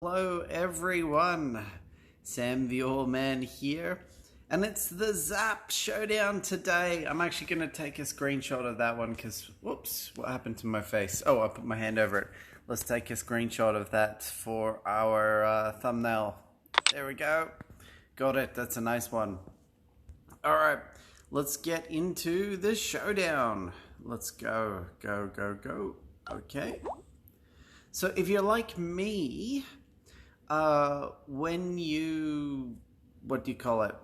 Hello everyone, Sam the Old Man here, and it's the Zapp showdown today. I'm actually going to take a screenshot of that one because, whoops, what happened to my face? Oh, I put my hand over it. Let's take a screenshot of that for our thumbnail. There we go. Got it, that's a nice one. Alright, let's get into the showdown. Let's go. Okay. So if you're like me, when you, what do you call it?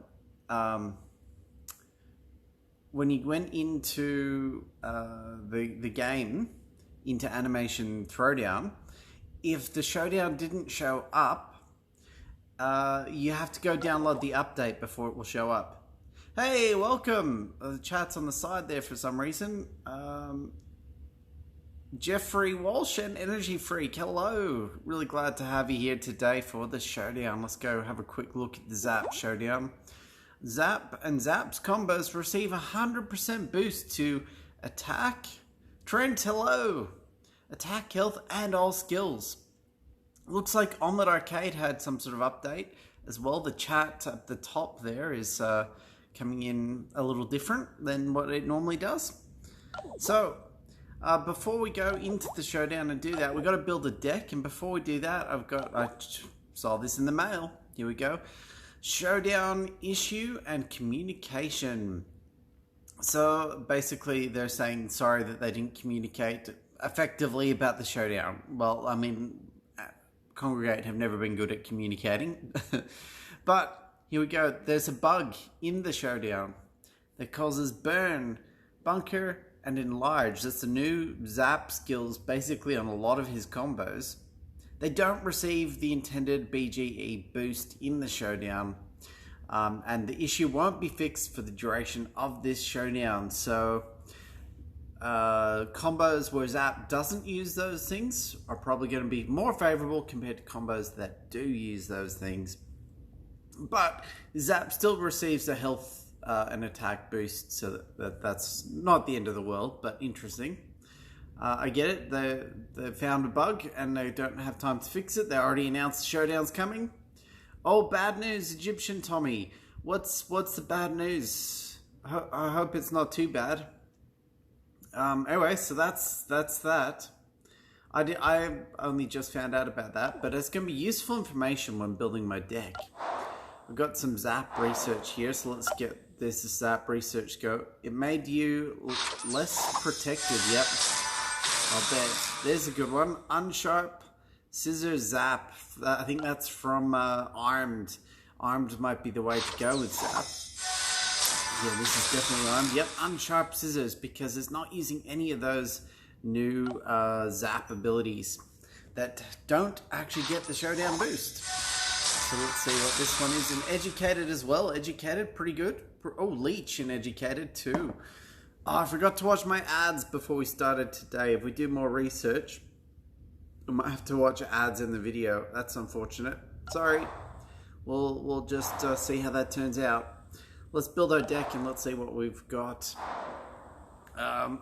When you went into the game, into Animation Throwdown, if the showdown didn't show up, you have to go download the update before it will show up. Hey, welcome! The chat's on the side there for some reason. Jeffrey Walsh and Energy Freak, hello! Really glad to have you here today for the showdown. Let's go have a quick look at the Zapp showdown. Zapp and Zapp's combos receive 100% boost to attack. Trent, hello! Attack, health, and all skills. Looks like Omlet Arcade had some sort of update as well. The chat at the top there is coming in a little different than what it normally does. So, before we go into the showdown and do that, we've got to build a deck. And before we do that, I saw this in the mail. Here we go. Showdown issue and communication. So basically they're saying sorry that they didn't communicate effectively about the showdown. Well, I mean, Congregate have never been good at communicating. But here we go. There's a bug in the showdown that causes burn, bunker, and enlarge. That's the new Zapp skills basically on a lot of his combos. They don't receive the intended BGE boost in the showdown, and the issue won't be fixed for the duration of this showdown. So combos where Zapp doesn't use those things are probably going to be more favorable compared to combos that do use those things. But Zapp still receives a health an attack boost, so that's not the end of the world, but interesting. I get it. They found a bug and they don't have time to fix it. They already announced the showdown's coming. Oh, bad news, Egyptian Tommy. What's the bad news? I hope it's not too bad. Anyway, so that's that. I only just found out about that, but it's going to be useful information when building my deck. We've got some Zapp research here, so let's get this Zapp research go. It made you less protected. Yep, I'll bet. There's a good one. Unsharp Scissor Zapp. I think that's from Armed. Armed might be the way to go with Zapp. Yeah, this is definitely Armed. Yep, Unsharp Scissors, because it's not using any of those new Zapp abilities that don't actually get the showdown boost. So let's see what this one is. And Educated as well. Educated, pretty good. Oh, Leech and Educated too. Oh, I forgot to watch my ads before we started today. If we do more research, I might have to watch ads in the video. That's unfortunate. Sorry. We'll just see how that turns out. Let's build our deck and let's see what we've got.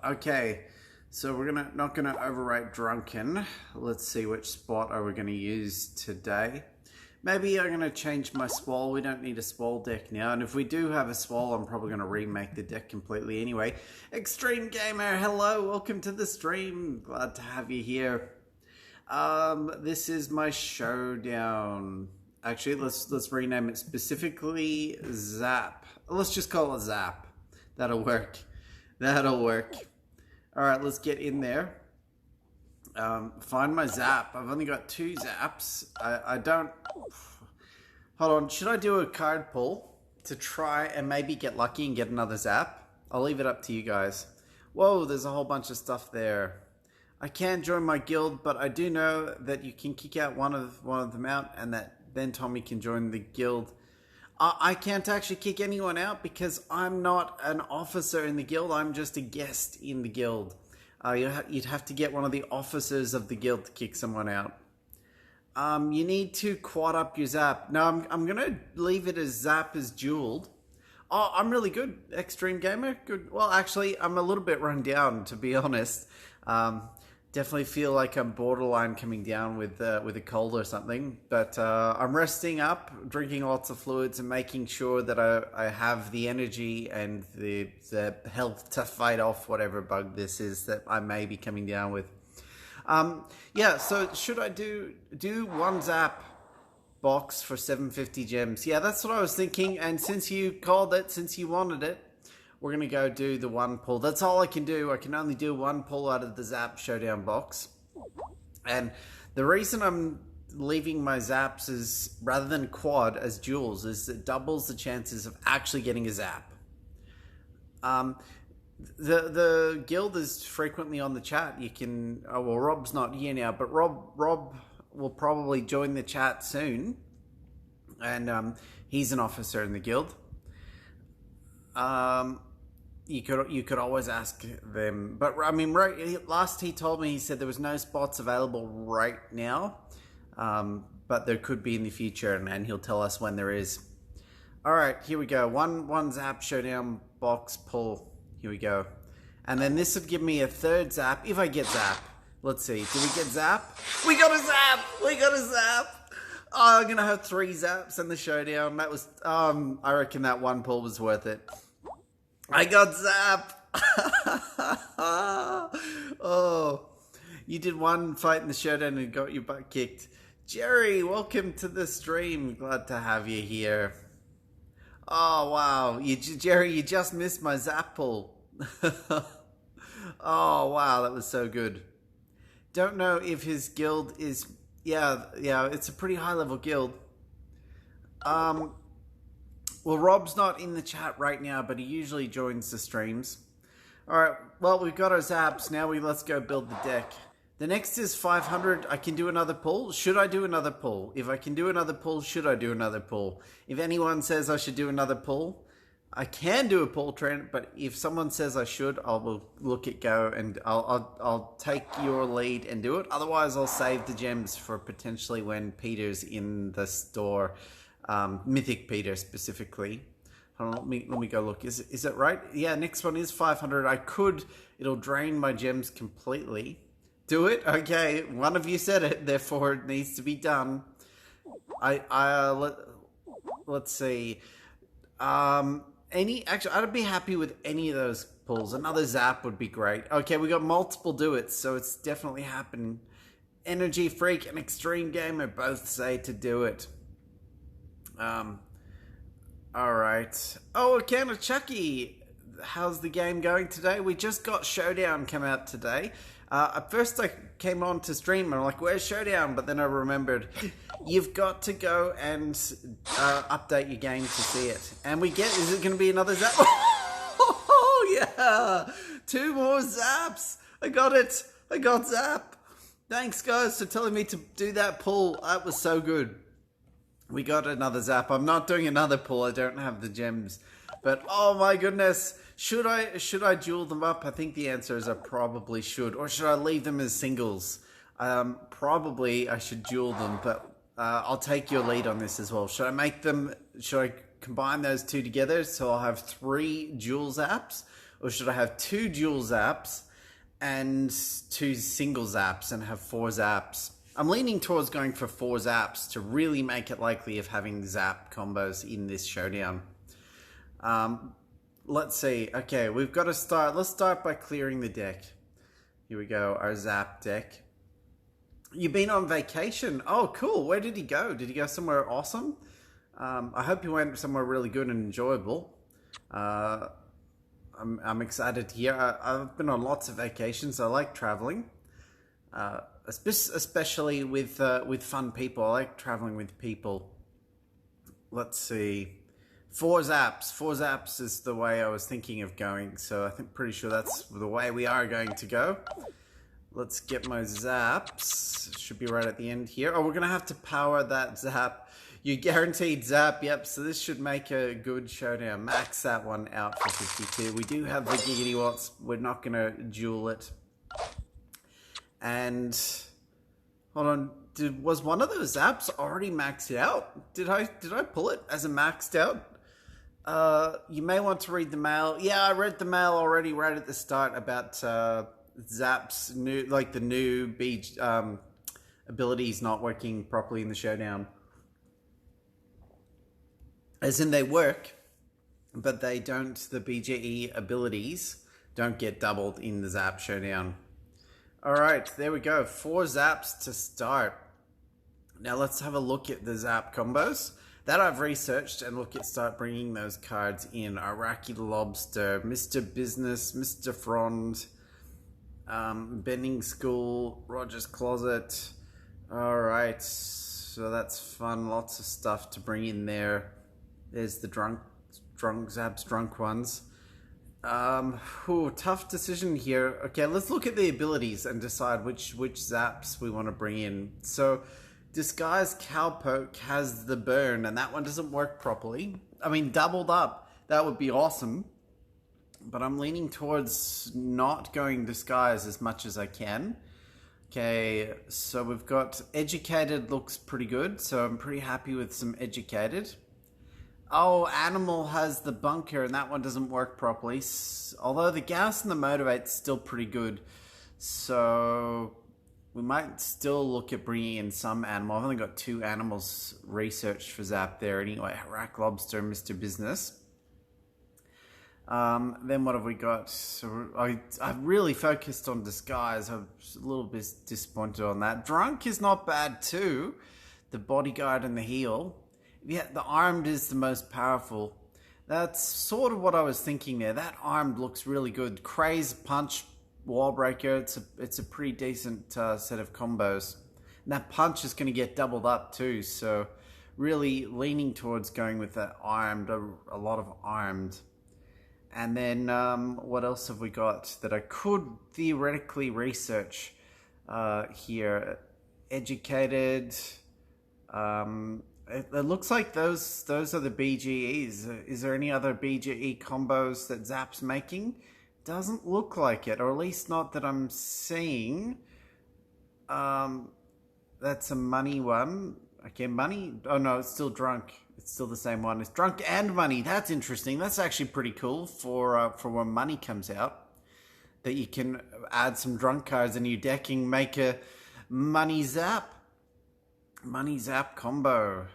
Okay. So we're not gonna overrate Drunken. Let's see which spot are we gonna use today. Maybe I'm going to change my Swole. We don't need a Swole deck now. And if we do have a Swole, I'm probably going to remake the deck completely anyway. Extreme Gamer, hello. Welcome to the stream. Glad to have you here. This is my showdown. Actually, let's rename it specifically Zapp. Let's just call it Zapp. That'll work. That'll work. All right, let's get in there. Find my Zapp. I've only got 2 Zapps. I don't... Hold on. Should I do a card pull to try and maybe get lucky and get another Zapp? I'll leave it up to you guys. Whoa, there's a whole bunch of stuff there. I can't join my guild, but I do know that you can kick out one of them out and that then Tommy can join the guild. I can't actually kick anyone out because I'm not an officer in the guild. I'm just a guest in the guild. You'd have to get one of the officers of the guild to kick someone out. You need to quad up your Zapp. No, I'm going to leave it as Zapp is dueled. Oh, I'm really good, Extreme Gamer. Good. Well, actually, I'm a little bit run down, to be honest. Definitely feel like I'm borderline coming down with a cold or something. But I'm resting up, drinking lots of fluids, and making sure that I have the energy and the health to fight off whatever bug this is that I may be coming down with. Yeah, so should I do one Zapp box for 750 gems? Yeah, that's what I was thinking. And since you called it, since you wanted it, we're going to go do the one pull. That's all I can do. I can only do one pull out of the Zapp Showdown box. And the reason I'm leaving my Zapps is, rather than quad, as duals, is it doubles the chances of actually getting a Zapp. The guild is frequently on the chat. You can... Oh, well, Rob's not here now, but Rob will probably join the chat soon. And he's an officer in the guild. You could always ask them, but I mean, last he told me, he said there was no spots available right now, but there could be in the future, and he'll tell us when there is. All right, here we go. One Zapp Showdown box pull. Here we go, and then this would give me a third Zapp if I get Zapp. Let's see. Did we get Zapp? We got a Zapp. We got a Zapp. Oh, I'm gonna have 3 Zapps in the showdown. That was I reckon that one pull was worth it. I got Zapp! Oh, you did one fight in the showdown and got your butt kicked. Jerry, welcome to the stream. Glad to have you here. Oh, wow. Jerry, you just missed my Zapp pull. Oh, wow. That was so good. Don't know if his guild is... Yeah, it's a pretty high-level guild. Well, Rob's not in the chat right now, but he usually joins the streams. Alright, well, we've got our Zapps. Now let's go build the deck. The next is 500. I can do another pull. Should I do another pull? If I can do another pull, should I do another pull? If anyone says I should do another pull, I can do a pull, Trent, but if someone says I should, I will look at go and I'll take your lead and do it. Otherwise, I'll save the gems for potentially when Peter's in the store. Mythic Peter specifically. Hold on, let me go look. Is it right? Yeah, next one is 500. It'll drain my gems completely. Do it? Okay, one of you said it, therefore it needs to be done. Let's see. Actually, I'd be happy with any of those pulls. Another Zapp would be great. Okay, we got multiple do it, so it's definitely happening. Energy Freak and Extreme Gamer both say to do it. Alright. Oh, account of Chucky. How's the game going today? We just got Showdown come out today. At first I came on to stream and I'm like, where's Showdown? But then I remembered, you've got to go and update your game to see it. And is it going to be another Zapp? Oh, yeah. 2 more Zapps. I got it. I got Zapp. Thanks, guys, for telling me to do that pull. That was so good. We got another Zapp. I'm not doing another pull. I don't have the gems. But oh my goodness, should I duel them up? I think the answer is I probably should. Or should I leave them as singles? Probably I should duel them, but I'll take your lead on this as well. Should I combine those 2 together so I'll have 3 dual Zapps? Or should I have 2 dual Zapps and 2 single Zapps and have 4 Zapps? I'm leaning towards going for 4 Zapps to really make it likely of having Zapp combos in this showdown. Let's see. Okay, we've got to start. Let's start by clearing the deck. Here we go, our Zapp deck. You've been on vacation. Oh, cool. Where did he go? Did he go somewhere awesome? I hope he went somewhere really good and enjoyable. I'm excited to hear. I've been on lots of vacations. I like traveling. Especially with fun people. I like traveling with people. Let's see. 4 Zapps. 4 Zapps is the way I was thinking of going. So I think pretty sure that's the way we are going to go. Let's get my Zapps. Should be right at the end here. Oh, we're going to have to power that Zapp. You guaranteed Zapp. Yep, so this should make a good showdown. Max that one out for 52. We do have the Giggity Watts. We're not going to duel it. And hold on, was one of those Zapps already maxed out? Did I pull it as a maxed out? You may want to read the mail. Yeah, I read the mail already right at the start about Zapp's new, like the new abilities not working properly in the showdown. As in they work, but they don't, the BGE abilities don't get doubled in the Zapp showdown. All right, there we go. 4 Zapps to start. Now let's have a look at the Zapp combos that I've researched and start bringing those cards in. Iraqi Lobster, Mr. Business, Mr. Frond, Bending School, Roger's Closet. All right, so that's fun. Lots of stuff to bring in there. There's the Zapp's drunk ones. Tough decision here. Okay, let's look at the abilities and decide which Zapps we want to bring in. So, Disguise Cowpoke has the burn, and that one doesn't work properly. I mean, doubled up, that would be awesome. But I'm leaning towards not going Disguise as much as I can. Okay, so we've got Educated, looks pretty good, so I'm pretty happy with some Educated. Oh, Animal has the Bunker, and that one doesn't work properly. Although the Gas and the Motivate's still pretty good. So we might still look at bringing in some Animal. I've only got 2 animals researched for Zapp there anyway. Rack Lobster and Mr. Business. Then what have we got? So I've really focused on Disguise. I'm a little bit disappointed on that. Drunk is not bad too. The Bodyguard and the Heal. Yeah, the Armed is the most powerful. That's sort of what I was thinking there. That Armed looks really good. Craze, Punch, Wall Breaker. It's a pretty decent set of combos. And that Punch is going to get doubled up too. So really leaning towards going with that Armed. A lot of Armed. And then what else have we got that I could theoretically research here? Educated. It looks like those are the BGEs. Is there any other BGE combos that Zapp's making? Doesn't look like it, or at least not that I'm seeing. That's a money one. Okay, money. Oh no, it's still drunk. It's still the same one. It's drunk and money. That's interesting. That's actually pretty cool for when money comes out. That you can add some drunk cards in your deck and make a money Zapp. Money Zapp combo.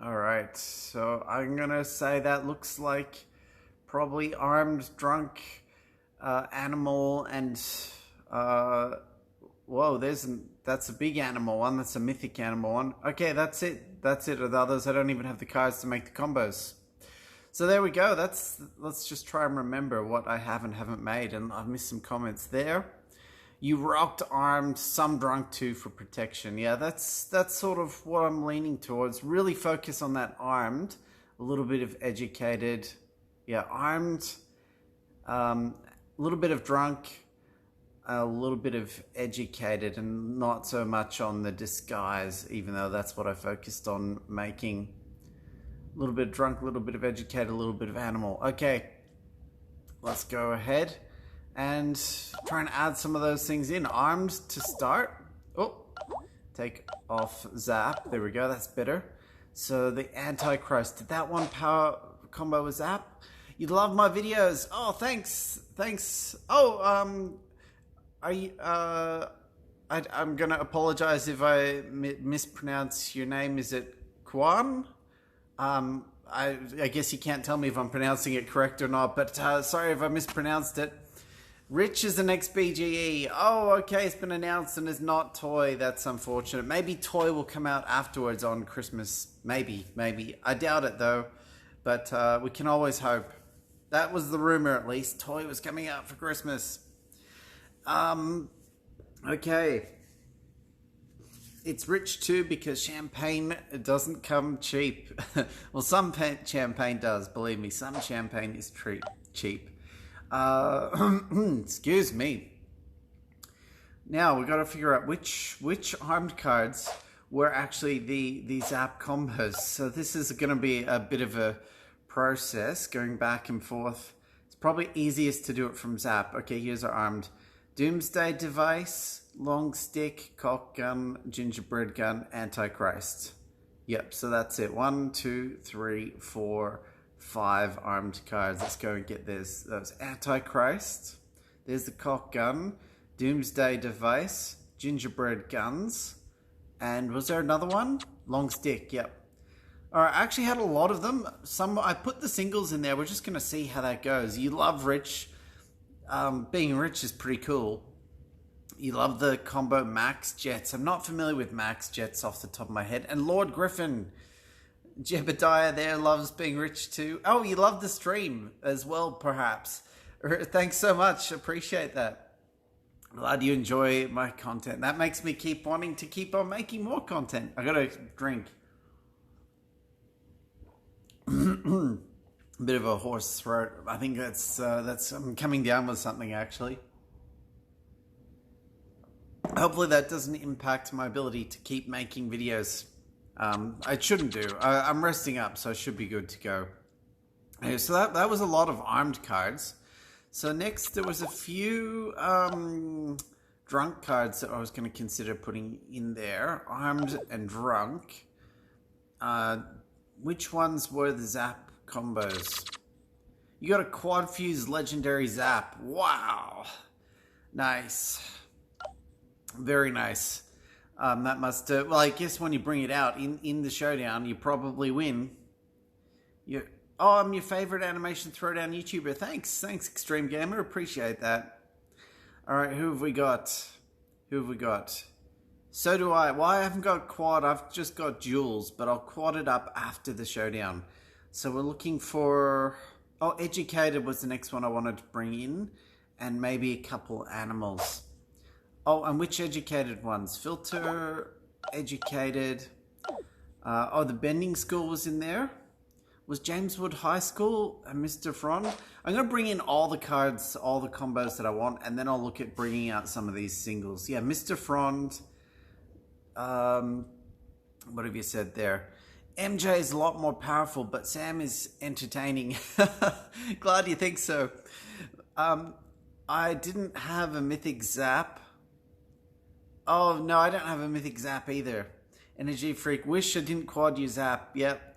Alright, so I'm gonna say that looks like probably Armed, Drunk, Animal, and whoa, that's a big animal one, that's a mythic animal one. Okay, that's it. The others, I don't even have the cards to make the combos. So there we go. Let's just try and remember what I have and haven't made, and I've missed some comments there. You rocked Armed, some Drunk too for protection. Yeah, that's sort of what I'm leaning towards. Really focus on that Armed, a little bit of Educated. Yeah, Armed, a little bit of Drunk, a little bit of Educated, and not so much on the Disguise, even though that's what I focused on making. A little bit of Drunk, a little bit of Educated, a little bit of Animal. Okay, let's go ahead and try and add some of those things in. Armed to start. Oh, take off Zapp. There we go, that's better. So the Antichrist, did that one power combo with Zapp? You love my videos. Oh, thanks. Oh, I'm gonna apologize if I mispronounce your name. Is it Kwan? I guess you can't tell me if I'm pronouncing it correct or not, but sorry if I mispronounced it. Rich is the next BGE. Oh, okay, it's been announced and is not Toy. That's unfortunate. Maybe Toy will come out afterwards on Christmas. Maybe. I doubt it though, but we can always hope. That was the rumor at least. Toy was coming out for Christmas. Okay. It's rich too because champagne doesn't come cheap. Well, some champagne does, believe me. Some champagne is cheap. Excuse me. Now we've got to figure out which Armed cards were actually the Zapp combos. So this is going to be a bit of a process going back and forth. It's probably easiest to do it from Zapp. Okay, here's our Armed. Doomsday Device, Long Stick, Cock Gun, Gingerbread Gun, Antichrist. Yep, so that's it. 1, 2, 3, 4, 5 Armed cards. Let's go and get those Antichrist. There's the Cock Gun. Doomsday Device, Gingerbread Guns, and was there another one? Long Stick, yep. Alright, I actually had a lot of them. I put the singles in there. We're just going to see how that goes. You love Rich. Being Rich is pretty cool. You love the combo Max Jets. I'm not familiar with Max Jets off the top of my head. And Lord Griffin, Jebediah there loves Being Rich too. Oh, you love the stream as well, perhaps. Thanks so much. Appreciate that. Glad you enjoy my content. That makes me keep wanting to keep on making more content. I gotta drink. Bit of a hoarse throat. I think that's I'm coming down with something actually. Hopefully that doesn't impact my ability to keep making videos. I shouldn't do. I'm resting up, so I should be good to go. Okay, so that was a lot of armed cards. So next there was a few drunk cards that I was going to consider putting in there. Armed and drunk. Which ones were the Zapp combos? You got a quad fuse legendary Zapp. Wow. Nice. Very nice. That must well, I guess when you bring it out in the showdown, you probably win. Oh, I'm your favorite Animation Throwdown YouTuber. Thanks, Extreme Gamer. Appreciate that. All right, who have we got? So do I. Well, I haven't got quad. I've just got duels, but I'll quad it up after the showdown. So we're looking for... Oh, Educated was the next one I wanted to bring in, and maybe a couple animals. Oh, and which Educated ones? Filter, Educated. Oh, the Bending School was in there. Was Jameswood High School and Mr. Frond? I'm going to bring in all the cards, all the combos that I want, and then I'll look at bringing out some of these singles. Yeah, Mr. Frond. What have you said there? MJ is a lot more powerful, but Sam is entertaining. Glad you think so. I didn't have a Mythic Zapp. Oh, no, I don't have a Mythic Zapp either. Energy Freak. Wish I didn't quad you Zapp. Yep.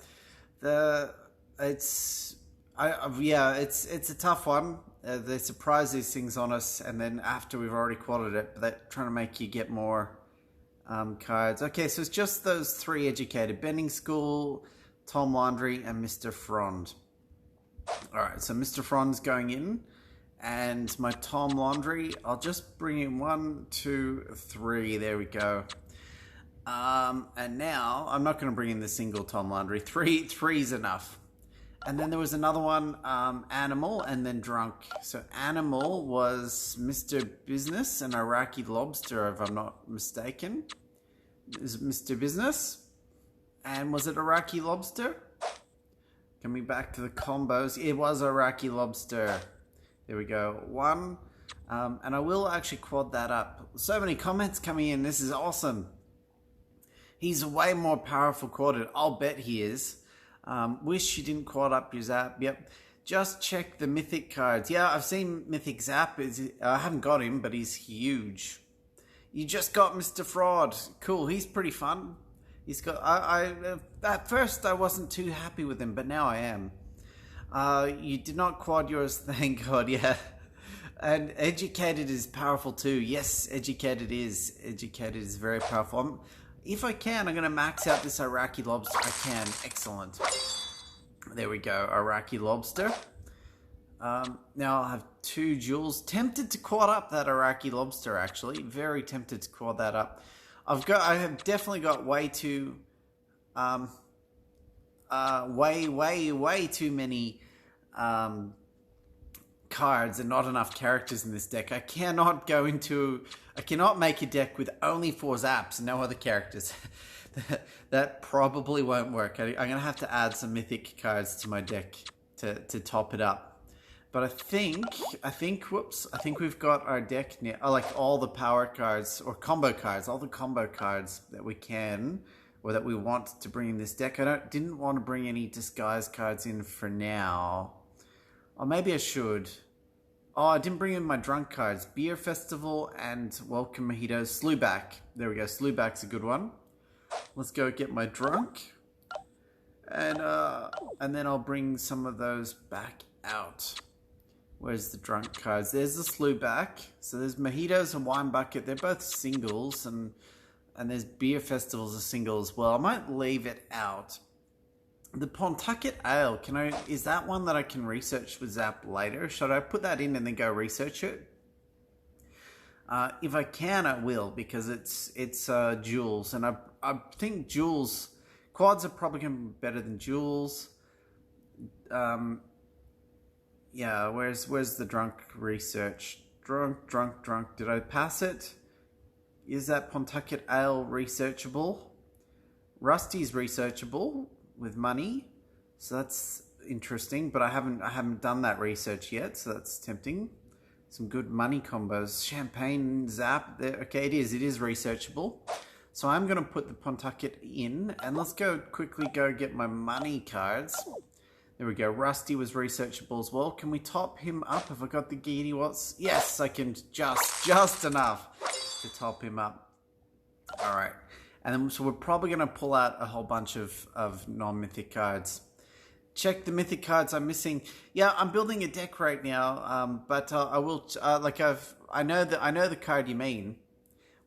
It's a tough one. They surprise these things on us, and then after we've already quadded it, they're trying to make you get more cards. Okay, so it's just those three Educated: Bending School, Tom Landry, and Mr. Frond. All right, so Mr. Frond's going in, and my Tom Landry, I'll just bring in 1, 2, 3. There we go. And now I'm not going to bring in the single Tom Landry. Three's enough. And then there was another one, Animal, and then Drunk. So Animal was Mr. Business and Iraqi Lobster, if I'm not mistaken. Is it Mr. Business? And was it Iraqi Lobster? Coming back to the combos, it was Iraqi Lobster. There we go. 1. And I will actually quad that up. So many comments coming in. This is awesome. He's way more powerful quadded. I'll bet he is. Wish you didn't quad up your Zapp. Yep. Just check the Mythic cards. Yeah, I've seen Mythic Zapp. I haven't got him, but he's huge. You just got Mr. Fraud. Cool. He's pretty fun. He's got... at first, I wasn't too happy with him, but now I am. You did not quad yours, thank God. Yeah. And Educated is powerful too. Yes, Educated is. Educated is very powerful. If I can, I'm going to max out this Iraqi Lobster. I can. Excellent. There we go. Iraqi Lobster. Now I'll have 2 jewels. Tempted to quad up that Iraqi Lobster, actually. Very tempted to quad that up. I have definitely got way too... way too many... cards and not enough characters in this deck. I cannot make a deck with only 4 Zapps and no other characters. That probably won't work. I'm going to have to add some mythic cards to my deck to top it up. But I think we've got our deck now. I like all the power cards or combo cards, all the combo cards that we can or that we want to bring in this deck. I didn't want to bring any disguise cards in for now. Or maybe I should. Oh, I didn't bring in my drunk cards. Beer Festival and Welcome Mojitos. Slewback. There we go. Slewback's a good one. Let's go get my drunk. And then I'll bring some of those back out. Where's the drunk cards? There's the slew back. So there's mojitos and wine bucket. They're both singles, and there's beer festivals a single as well. I might leave it out. The Pawtucket Ale, is that one that I can research with Zapp later? Should I put that in and then go research it? If I can, I will, because it's Jules, and I think Jules quads are probably going to be better than Jules. Yeah, where's the drunk research? Drunk. Did I pass it? Is that Pawtucket Ale researchable? Rusty's researchable with money, so that's interesting. But I haven't done that research yet, so that's tempting. Some good money combos. Champagne, Zapp. Okay, it is researchable. So I'm going to put the Pawtucket in, and let's quickly get my money cards. There we go. Rusty was researchable as well. Can we top him up? Have I got the Geedy Watts? Yes, I can just enough to top him up. All right. And then, so we're probably going to pull out a whole bunch of non-mythic cards. Check the mythic cards I'm missing. Yeah, I'm building a deck right now, but I will I know the card you mean.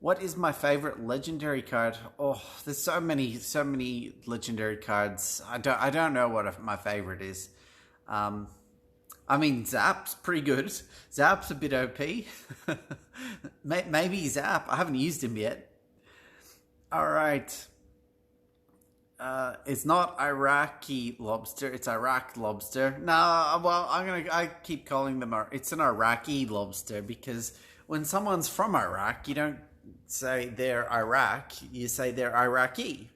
What is my favorite legendary card? Oh, there's so many legendary cards. I don't know what my favorite is. I mean, Zapp's pretty good. Zapp's a bit OP. Maybe Zapp. I haven't used him yet. All right. It's not Iraqi lobster. It's Iraq lobster. No, well, I keep calling them. It's an Iraqi lobster because when someone's from Iraq, you don't say they're Iraq. You say they're Iraqi.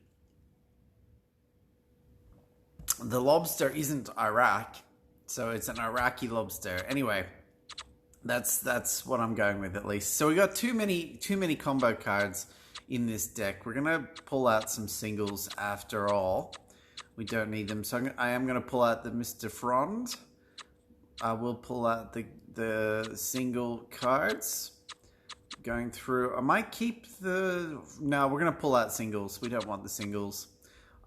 The lobster isn't Iraq, so it's an Iraqi lobster. Anyway, that's what I'm going with at least. So we got too many combo cards in this deck. We're gonna pull out some singles after all. We don't need them, so I am gonna pull out the Mr. Frond. I will pull out the single cards. Going through, I might keep no, we're gonna pull out singles. We don't want the singles.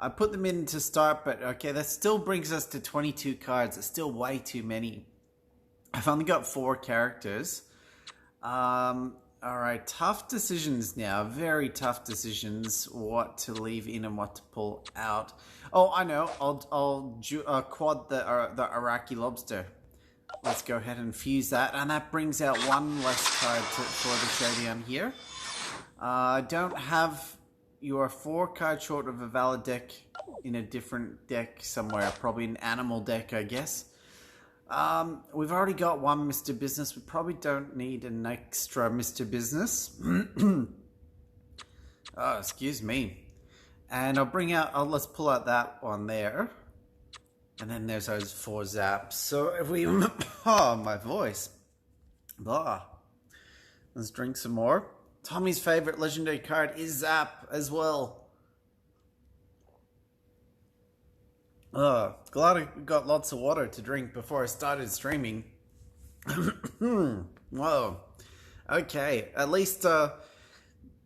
I put them in to start, but okay, that still brings us to 22 cards. It's still way too many. I've only got 4 characters. All right, tough decisions now. Very tough decisions. What to leave in and what to pull out. Oh, I know. I'll quad the Iraqi lobster. Let's go ahead and fuse that, and that brings out one less card for the showdown here. I don't have. You are 4 cards short of a valid deck in a different deck somewhere. Probably an animal deck, I guess. We've already got one Mr. Business. We probably don't need an extra Mr. Business. Oh, excuse me. And I'll bring out, let's pull out that one there. And then there's those 4 Zapps. So if we, oh, my voice. Blah. Let's drink some more. Tommy's favorite legendary card is Zapp as well. Glad I got lots of water to drink before I started streaming. Whoa. Okay, at least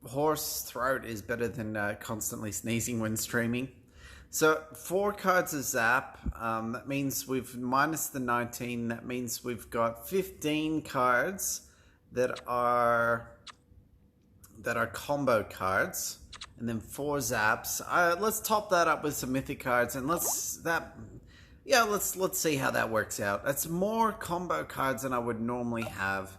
hoarse throat is better than constantly sneezing when streaming. So 4 cards of Zapp. That means we've minus the 19. That means we've got 15 cards that are combo cards. And then 4 Zapps. Let's top that up with some mythic cards, and let's see how that works out. That's more combo cards than I would normally have.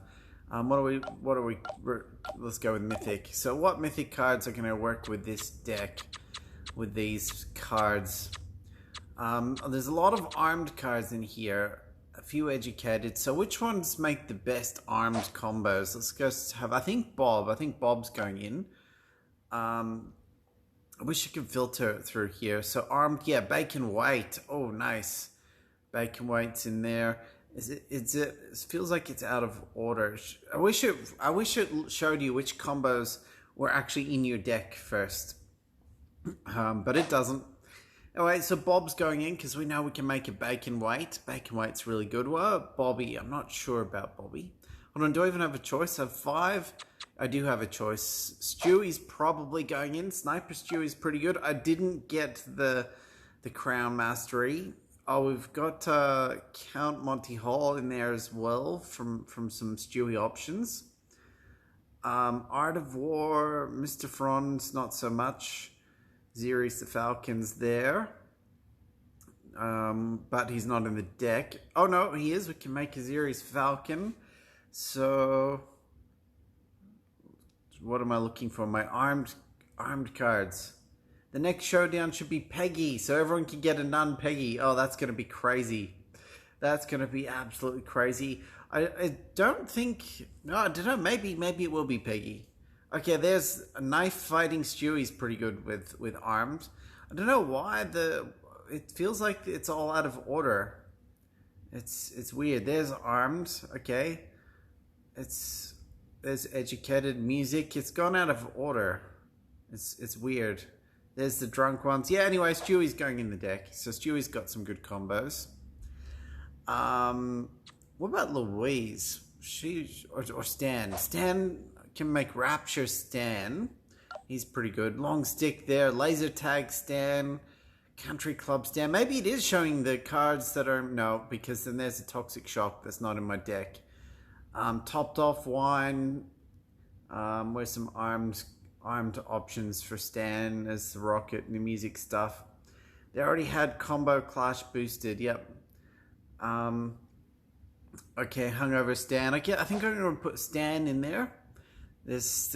Let's go with mythic. So what mythic cards are going to work with this deck? With these cards, there's a lot of armed cards in here. A few educated. So which ones make the best armed combos? Let's go have. I think Bob's going in. I wish I could filter through here. So armed, yeah, bacon weight. Oh, nice. Bacon weight's in there. It feels like it's out of order. I wish it showed you which combos were actually in your deck first. But it doesn't. Anyway, so Bob's going in because we know we can make a bacon weight. Bacon weight's really good. Well, Bobby, I'm not sure about Bobby. Hold on, do I even have a choice? I have 5. I do have a choice. Stewie's probably going in. Sniper Stewie's pretty good. I didn't get the Crown Mastery. Oh, we've got Count Monty Hall in there as well from some Stewie options. Art of War, Mr. Franz, not so much. Xeris the Falcon's there. But he's not in the deck. Oh no, he is. We can make a Xeris Falcon. So what am I looking for? My armed cards. The next showdown should be Peggy, so everyone can get a non-Peggy. Oh, that's going to be crazy. That's going to be absolutely crazy. I don't think... No, I don't know. Maybe it will be Peggy. Okay, there's a knife fighting Stewie's pretty good with arms. I don't know why it feels like it's all out of order. It's weird. There's armed. Okay. There's educated music. It's gone out of order. It's weird. There's the drunk ones. Yeah, anyway, Stewie's going in the deck. So Stewie's got some good combos. What about Louise? Or Stan. Stan can make Rapture Stan. He's pretty good. Long Stick there. Laser Tag Stan. Country Club Stan. Maybe it is showing the cards that are... No, because then there's a Toxic Shock that's not in my deck. Topped Off Wine. Where's some armed options for Stan as the Rocket and the music stuff. They already had Combo Clash boosted. Yep. Okay, Hungover Stan. Okay, I think I'm going to put Stan in there. There's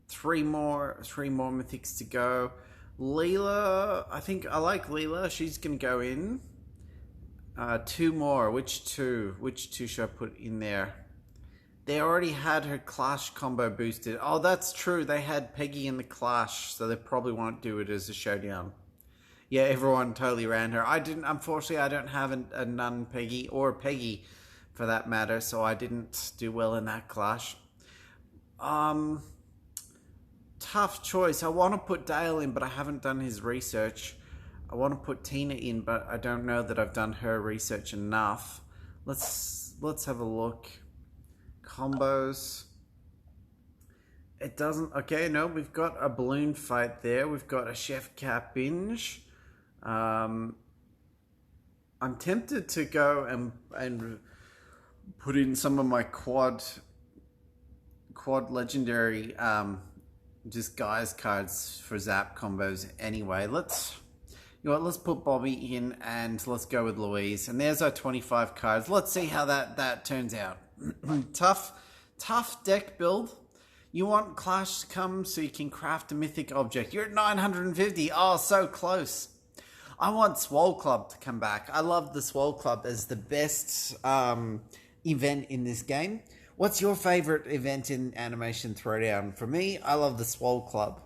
three more mythics to go. Leela, I think I like Leela. She's going to go in. Two more. Which two? Which two should I put in there? They already had her Clash combo boosted. Oh, that's true. They had Peggy in the Clash, so they probably won't do it as a showdown. Yeah, everyone totally ran her. Unfortunately, I don't have a nun Peggy, or Peggy for that matter, so I didn't do well in that Clash. Tough choice. I want to put Dale in, but I haven't done his research. I want to put Tina in, but I don't know that I've done her research enough. Let's have a look. Combos. It doesn't... Okay, no, we've got a balloon fight there. We've got a Chef Cat binge. I'm tempted to go and put in some of my quad legendary just guys cards for Zapp combos anyway. Let's put Bobby in and let's go with Louise. And there's our 25 cards. Let's see how that turns out. Tough deck build. You want Clash to come so you can craft a mythic object. You're at 950. Oh, so close. I want Swole Club to come back. I love the Swole Club as the best event in this game. What's your favorite event in Animation Throwdown? For me, I love the Swole Club.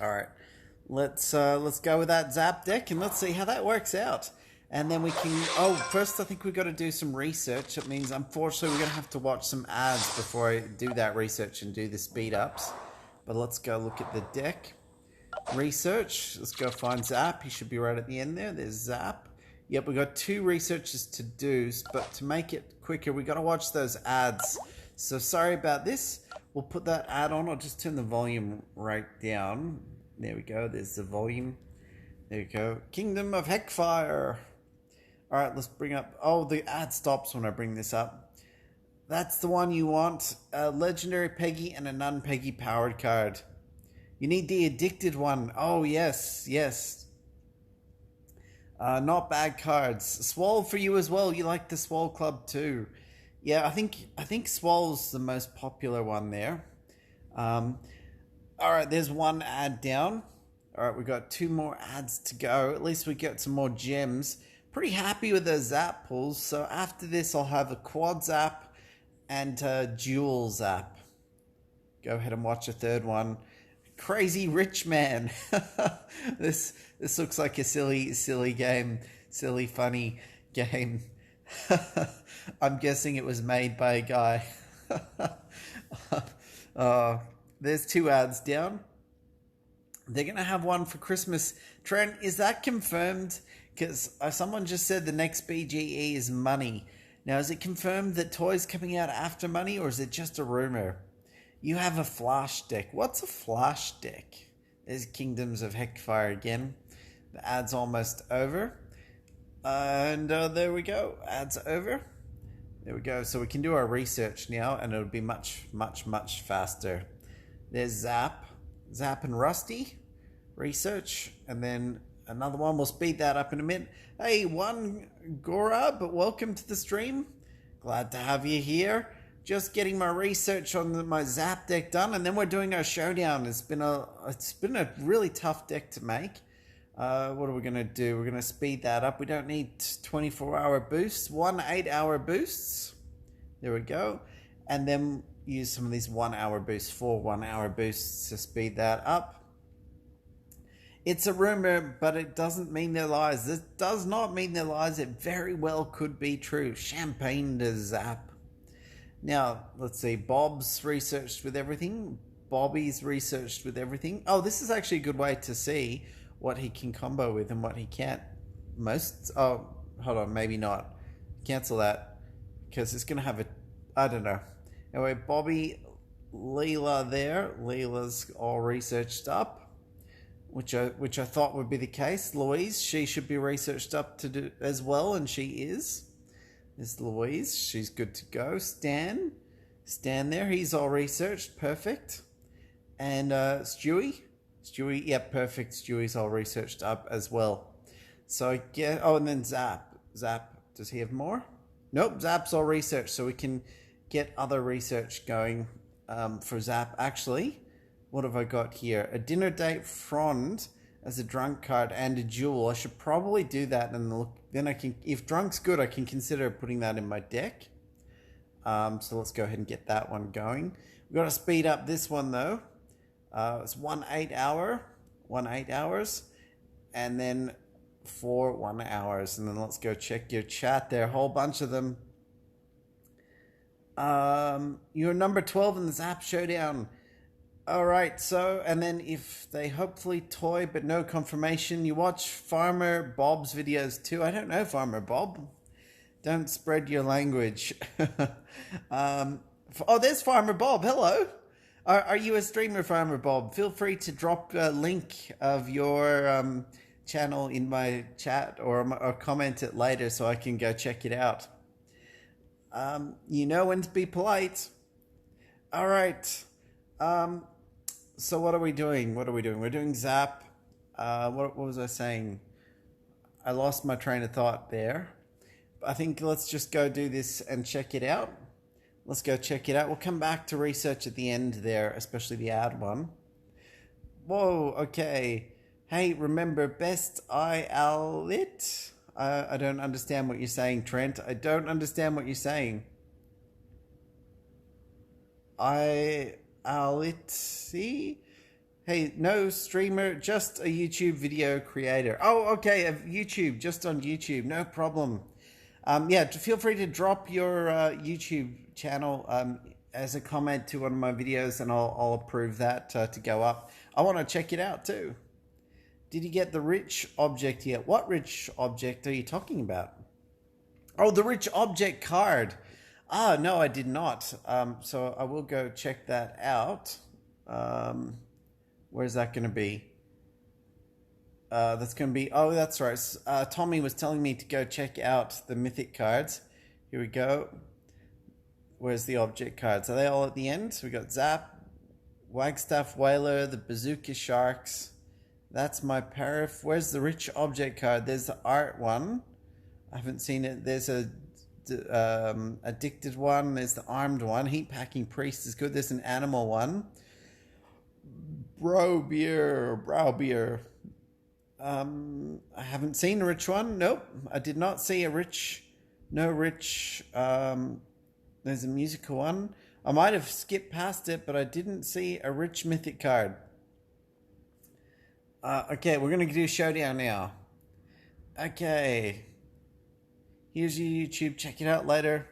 All right, let's go with that Zapp deck and let's see how that works out. And then we can... Oh, first I think we've got to do some research. It means, unfortunately, we're going to have to watch some ads before I do that research and do the speed-ups. But let's go look at the deck. Research. Let's go find Zapp. He should be right at the end there. There's Zapp. Yep, we've got 2 researches to do. But to make it quicker, we've got to watch those ads. So sorry about this. We'll put that ad on. I'll just turn the volume right down. There we go. There's the volume. There you go. Kingdom of Heckfire. All right, let's bring up... Oh, the ad stops when I bring this up. That's the one you want. A legendary Peggy and a non-Peggy powered card. You need the addicted one. Oh, yes. Not bad cards. Swole for you as well. You like the Swole Club too. Yeah, I think Swole's the most popular one there. All right, there's one ad down. All right, we've got 2 more ads to go. At least we get some more gems. Pretty happy with those Zapp pulls. So after this, I'll have a quad Zapp and a dual Zapp. Go ahead and watch a third one. Crazy Rich Man. This looks like a silly game. Silly, funny game. I'm guessing it was made by a guy. There's 2 ads down. They're going to have one for Christmas. Trent, is that confirmed? Because someone just said the next BGE is Money. Now, is it confirmed that Toy's coming out after Money, or is it just a rumor? You have a Flash deck. What's a Flash deck? There's Kingdoms of Heckfire again. The ad's almost over. And there we go. Ads over. There we go. So we can do our research now, and it'll be much, much, much faster. There's Zapp and Rusty research, and then another one. We'll speed that up in a minute. Hey, Gorab, welcome to the stream. Glad to have you here. Just getting my research on my Zapp deck done, and then we're doing our showdown. It's been a really tough deck to make. What are we going to do? We're going to speed that up. We don't need 24-hour boosts. 1 8-hour boosts. There we go. And then use some of these 1-hour boosts, 4 1-hour boosts to speed that up. It's a rumor, but it doesn't mean they're lies. This does not mean they're lies. It very well could be true. Champagne to Zapp. Now, let's see. Bob's researched with everything. Bobby's researched with everything. Oh, this is actually a good way to see what he can combo with and what he can't. Oh, hold on, maybe not. Cancel that, because it's going to have I don't know. Anyway, Bobby, Leela there. Leela's all researched up, which I thought would be the case. Louise, she should be researched up to do as well, and she is. There's Louise, she's good to go. Stan there, he's all researched, perfect. And Stewie, yep, perfect. Stewie's all researched up as well. So I get, and then Zapp, does he have more? Nope, Zapp's all researched, so we can get other research going for Zapp. Actually, what have I got here? A dinner date frond as a drunk card and a jewel. I should probably do that, and look. Then I can, if drunk's good, I can consider putting that in my deck. So let's go ahead and get that one going. We've got to speed up this one though. It's 1 8-hour, 1 8 hours, and then 4 1 hours. And then let's go check your chat there. A whole bunch of them. You're number 12 in the Zapp Showdown. All right, so, and then if they hopefully toy but no confirmation, you watch Farmer Bob's videos too. I don't know Farmer Bob. Don't spread your language. Oh, there's Farmer Bob. Hello. Are you a streamer, Farmer Bob? Feel free to drop a link of your channel in my chat, or comment it later so I can go check it out. You know when to be polite. All right. So what are we doing? We're doing Zapp. What was I saying? I lost my train of thought there. I think let's just go do this and check it out. Let's go check it out. We'll come back to research at the end there, especially the ad one. Whoa, okay. Hey, remember, best lit? I don't understand what you're saying, Trent. I don't understand what you're saying. See? Hey, no streamer, just a YouTube video creator. Oh, okay, YouTube, just on YouTube, no problem. Yeah, feel free to drop your YouTube channel as a comment to one of my videos, and I'll approve that to go up. I want to check it out too. Did you get the rich object yet? What rich object are you talking about? Oh, the rich object card. Ah, no, I did not. So I will go check that out. Where's that going to be? That's going to be... Oh, that's right. Tommy was telling me to go check out the mythic cards. Here we go. Where's the object cards? Are they all at the end? So we got Zapp, Wagstaff Whaler, the Bazooka Sharks. That's my Parif. Where's the rich object card? There's the art one. I haven't seen it. There's a addicted one. There's the armed one. Heat packing priest is good. There's an animal one. Brow beer. I haven't seen a rich one. Nope, I did not see a rich. No rich. There's a musical one. I might have skipped past it, but I didn't see a rich mythic card. Okay, we're gonna do showdown now. Okay, here's your YouTube. Check it out later.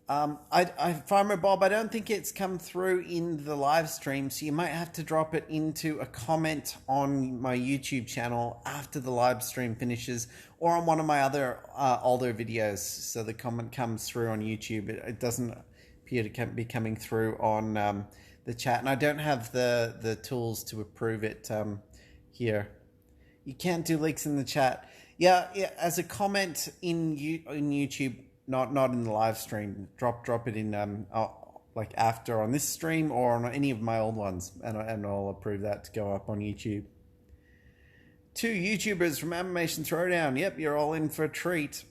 Farmer Bob, I don't think it's come through in the live stream, so you might have to drop it into a comment on my YouTube channel after the live stream finishes, or on one of my other older videos, so the comment comes through on YouTube. It doesn't appear to be coming through on the chat, and I don't have the tools to approve it here. You can't do leaks in the chat. Yeah. As a comment in YouTube, not in the live stream. Drop it in like after on this stream or on any of my old ones, and I'll approve that to go up on YouTube. 2 YouTubers from Animation Throwdown. Yep, you're all in for a treat.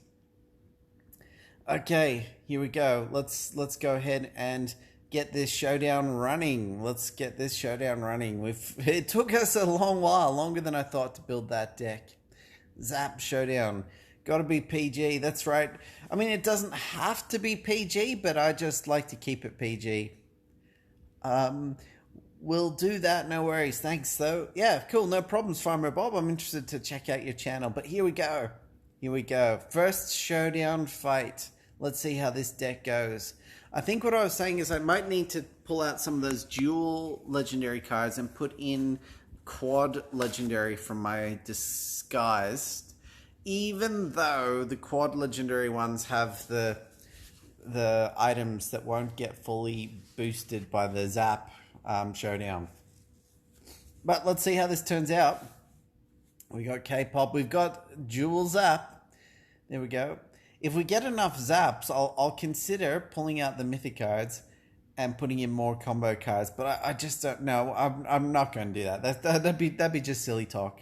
Okay, here we go. Let's go ahead and get this showdown running. It took us a long while, longer than I thought, to build that deck. Zapp showdown. Gotta be PG, that's right. I mean, it doesn't have to be PG, but I just like to keep it PG. We'll do that, no worries. Thanks, though. Yeah, cool, no problems, Farmer Bob. I'm interested to check out your channel, but here we go. First showdown fight. Let's see how this deck goes. I think what I was saying is I might need to pull out some of those dual legendary cards and put in quad legendary from my disguised, even though the quad legendary ones have the items that won't get fully boosted by the Zapp showdown. But let's see how this turns out. We got K-pop, we've got dual Zapp. There we go. If we get enough Zapps, I'll consider pulling out the mythic cards and putting in more combo cards. But I just don't know. I'm not going to do that. That'd be just silly talk.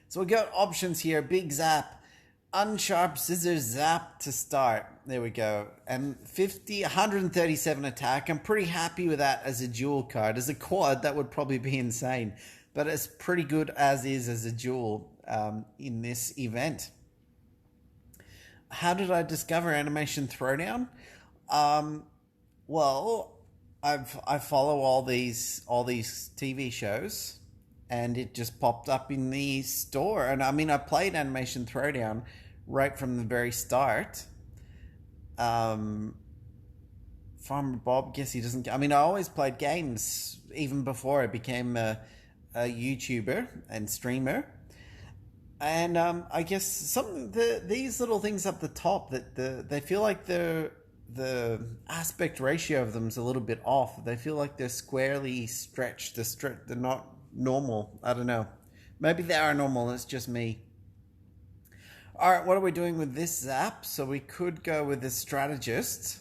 So we got options here. Big Zapp, unsharp scissors Zapp to start. There we go. And 137 attack. I'm pretty happy with that as a dual card. As a quad, that would probably be insane. But it's pretty good as is as a dual in this event. How did I discover Animation Throwdown? Well, I follow all these TV shows, and it just popped up in the store. And I mean, I played Animation Throwdown right from the very start. Farmer Bob, guess he doesn't. I mean, I always played games even before I became a YouTuber and streamer. And I guess these little things up the top that they feel like the aspect ratio of them is a little bit off. They feel like they're squarely stretched. They're not normal. I don't know. Maybe they are normal. It's just me. All right, what are we doing with this Zapp? So we could go with the strategist,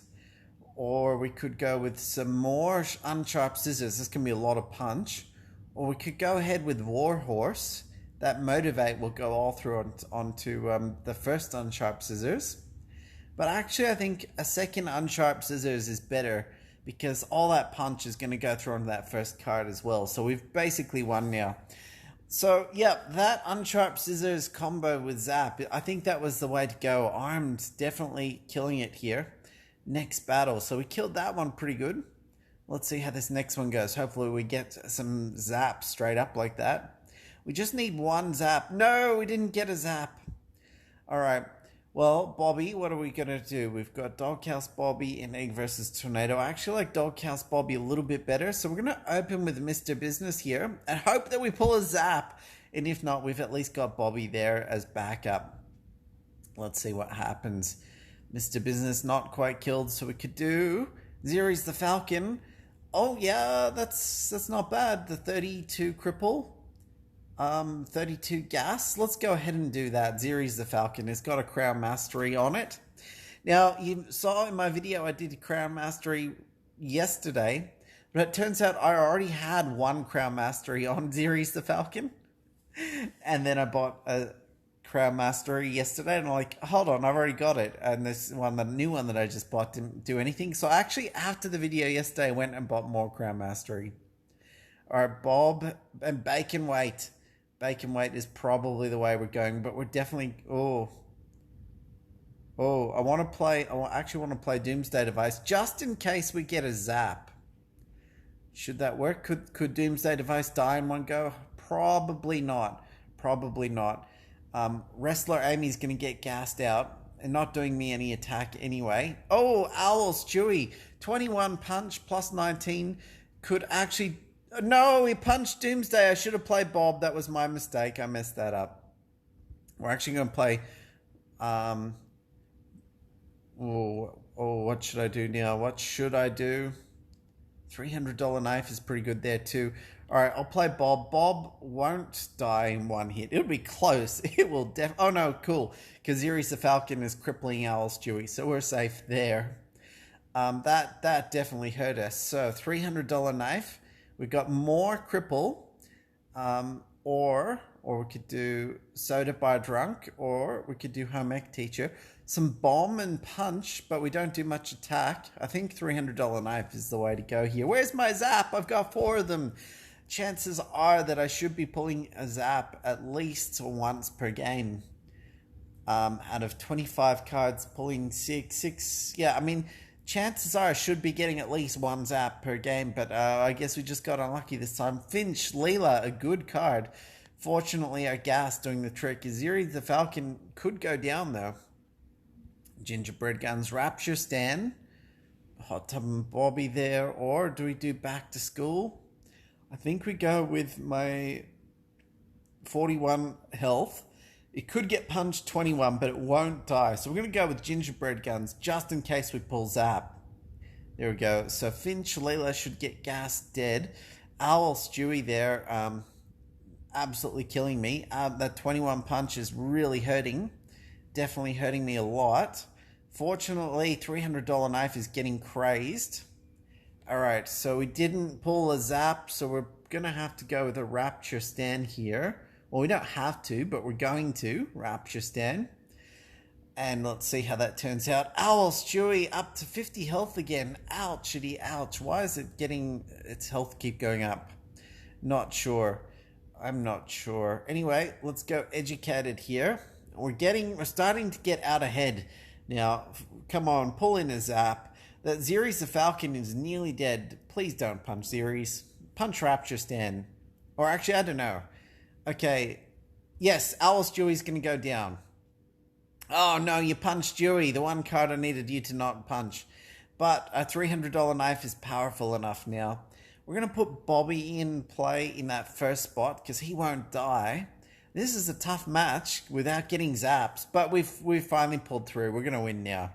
or we could go with some more unsharp scissors. This can be a lot of punch. Or we could go ahead with Warhorse. That motivate will go all through onto the first unsharp scissors. But actually, I think a second unsharp scissors is better because all that punch is going to go through onto that first card as well. So we've basically won now. So, yeah, that unsharp scissors combo with Zapp, I think that was the way to go. Armed, definitely killing it here. Next battle. So we killed that one pretty good. Let's see how this next one goes. Hopefully we get some Zapp straight up like that. We just need one Zapp. No, we didn't get a Zapp. All right. Well, Bobby, what are we going to do? We've got Doghouse Bobby and Egg versus Tornado. I actually like Doghouse Bobby a little bit better. So we're going to open with Mr. Business here and hope that we pull a Zapp. And if not, we've at least got Bobby there as backup. Let's see what happens. Mr. Business not quite killed, so we could do Ziri's the Falcon. Oh, yeah, that's not bad. The 32 cripple. 32 gas. Let's go ahead and do that. Ziri's the Falcon. It's got a Crown Mastery on it. Now, you saw in my video I did Crown Mastery yesterday, but it turns out I already had one Crown Mastery on Ziri's the Falcon. And then I bought a Crown Mastery yesterday, and I'm like, hold on, I've already got it. And this one, the new one that I just bought, didn't do anything. So actually, after the video yesterday, I went and bought more Crown Mastery. All right, Bob and Bacon Weight. Bacon Weight is probably the way we're going, but we're definitely... I actually want to play Doomsday Device, just in case we get a Zapp. Should that work? Could Doomsday Device die in one go? Probably not. Wrestler Amy's going to get gassed out and not doing me any attack anyway. Oh, Owl Stewie. 21 punch plus 19 could actually... No, he punched Doomsday. I should have played Bob. That was my mistake. I messed that up. We're actually going to play... what should I do now? What should I do? $300 knife is pretty good there too. All right, I'll play Bob. Bob won't die in one hit. It'll be close. It will oh no, cool. Kaziri's the Falcon is crippling Owl Stewie, so we're safe there. That definitely hurt us. So $300 knife. We got more cripple, or we could do soda by drunk, or we could do home ec teacher. Some bomb and punch, but we don't do much attack. I think $300 knife is the way to go here. Where's my Zapp? I've got 4 of them. Chances are that I should be pulling a Zapp at least once per game. Out of 25 cards, pulling 6. Yeah, I mean, chances are I should be getting at least 1 Zapp per game, but I guess we just got unlucky this time. Finch, Leela, a good card. Fortunately, our gas doing the trick. Aziri the Falcon could go down though. Gingerbread Guns, Rapture, Stan, Hot Tub and Bobby there, or do we do Back to School? I think we go with my 41 health. It could get punched 21, but it won't die. So we're going to go with Gingerbread Guns just in case we pull Zapp. There we go. So Finch, Leela should get gas dead. Owl, Stewie there, absolutely killing me. That 21 punch is really hurting. Definitely hurting me a lot. Fortunately, $300 knife is getting crazed. Alright, so we didn't pull a Zapp, so we're going to have to go with a Rapture Stan here. Well, we don't have to, but we're going to. Rapture Stan. And let's see how that turns out. Owl Stewie up to 50 health again. Ouchity, ouch. Why is it getting its health keep going up? Not sure. I'm not sure. Anyway, let's go educated here. We're starting to get out ahead. Now, come on, pull in a Zapp. That Ziri's the Falcon is nearly dead. Please don't punch Ziri's. Punch Rapture Stan. Or actually, I don't know. Okay. Yes, Owl Stewie's going to go down. Oh, no, you punched Stewie. The one card I needed you to not punch. But a $300 knife is powerful enough now. We're going to put Bobby in play in that first spot because he won't die. This is a tough match without getting Zapps. But we've finally pulled through. We're going to win now.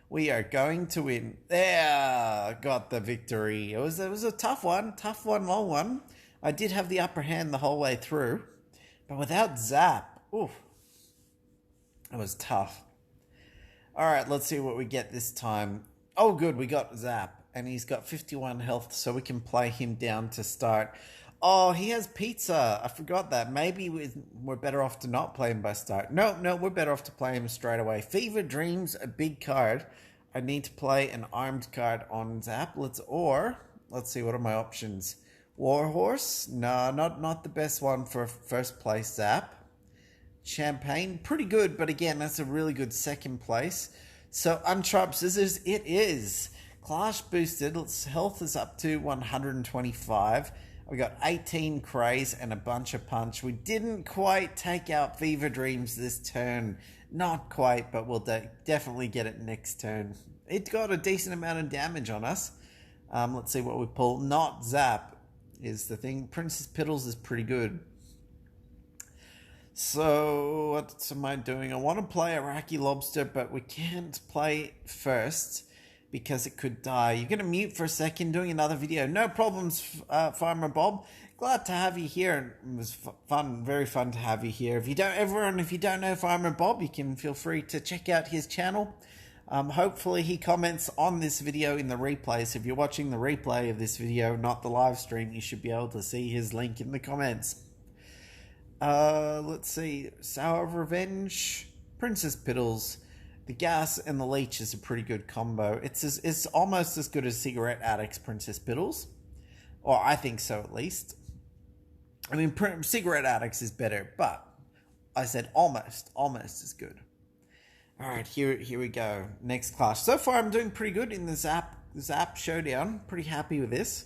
We are going to win. There, got the victory. It was a tough one, long one. I did have the upper hand the whole way through, but without Zapp, oof, it was tough. All right, let's see what we get this time. Oh, good, we got Zapp, and he's got 51 health, so we can play him down to start. Oh, he has pizza. I forgot that. Maybe we're better off to not play him by start. No, we're better off to play him straight away. Fever Dreams, a big card. I need to play an armed card on Zapp. Let's see, what are my options? Warhorse? No, not the best one for first place Zapp. Champagne? Pretty good, but again, that's a really good second place. So, Unsharp Scissors, it is. Clash boosted. Health is up to 125. We got 18 craze and a bunch of punch. We didn't quite take out Fever Dreams this turn. Not quite, but we'll definitely get it next turn. It got a decent amount of damage on us. Let's see what we pull. Not Zapp is the thing. Princess Piddles is pretty good. So, what am I doing? I want to play Iraqi Lobster, but we can't play first because it could die. You're going to mute for a second, doing another video. No problems, Farmer Bob. Glad to have you here. It was fun, very fun to have you here. If you don't know Farmer Bob, you can feel free to check out his channel. Hopefully he comments on this video in the replay. So if you're watching the replay of this video, not the live stream, you should be able to see his link in the comments. Let's see. Sour Revenge, Princess Piddles. The Gas and the Leech is a pretty good combo. It's almost as good as Cigarette Addict's Princess Piddles. Or I think so, at least. I mean, Cigarette Addicts is better, but I said almost as good. Alright, here we go. Next clash. So far, I'm doing pretty good in the Zapp showdown. Pretty happy with this.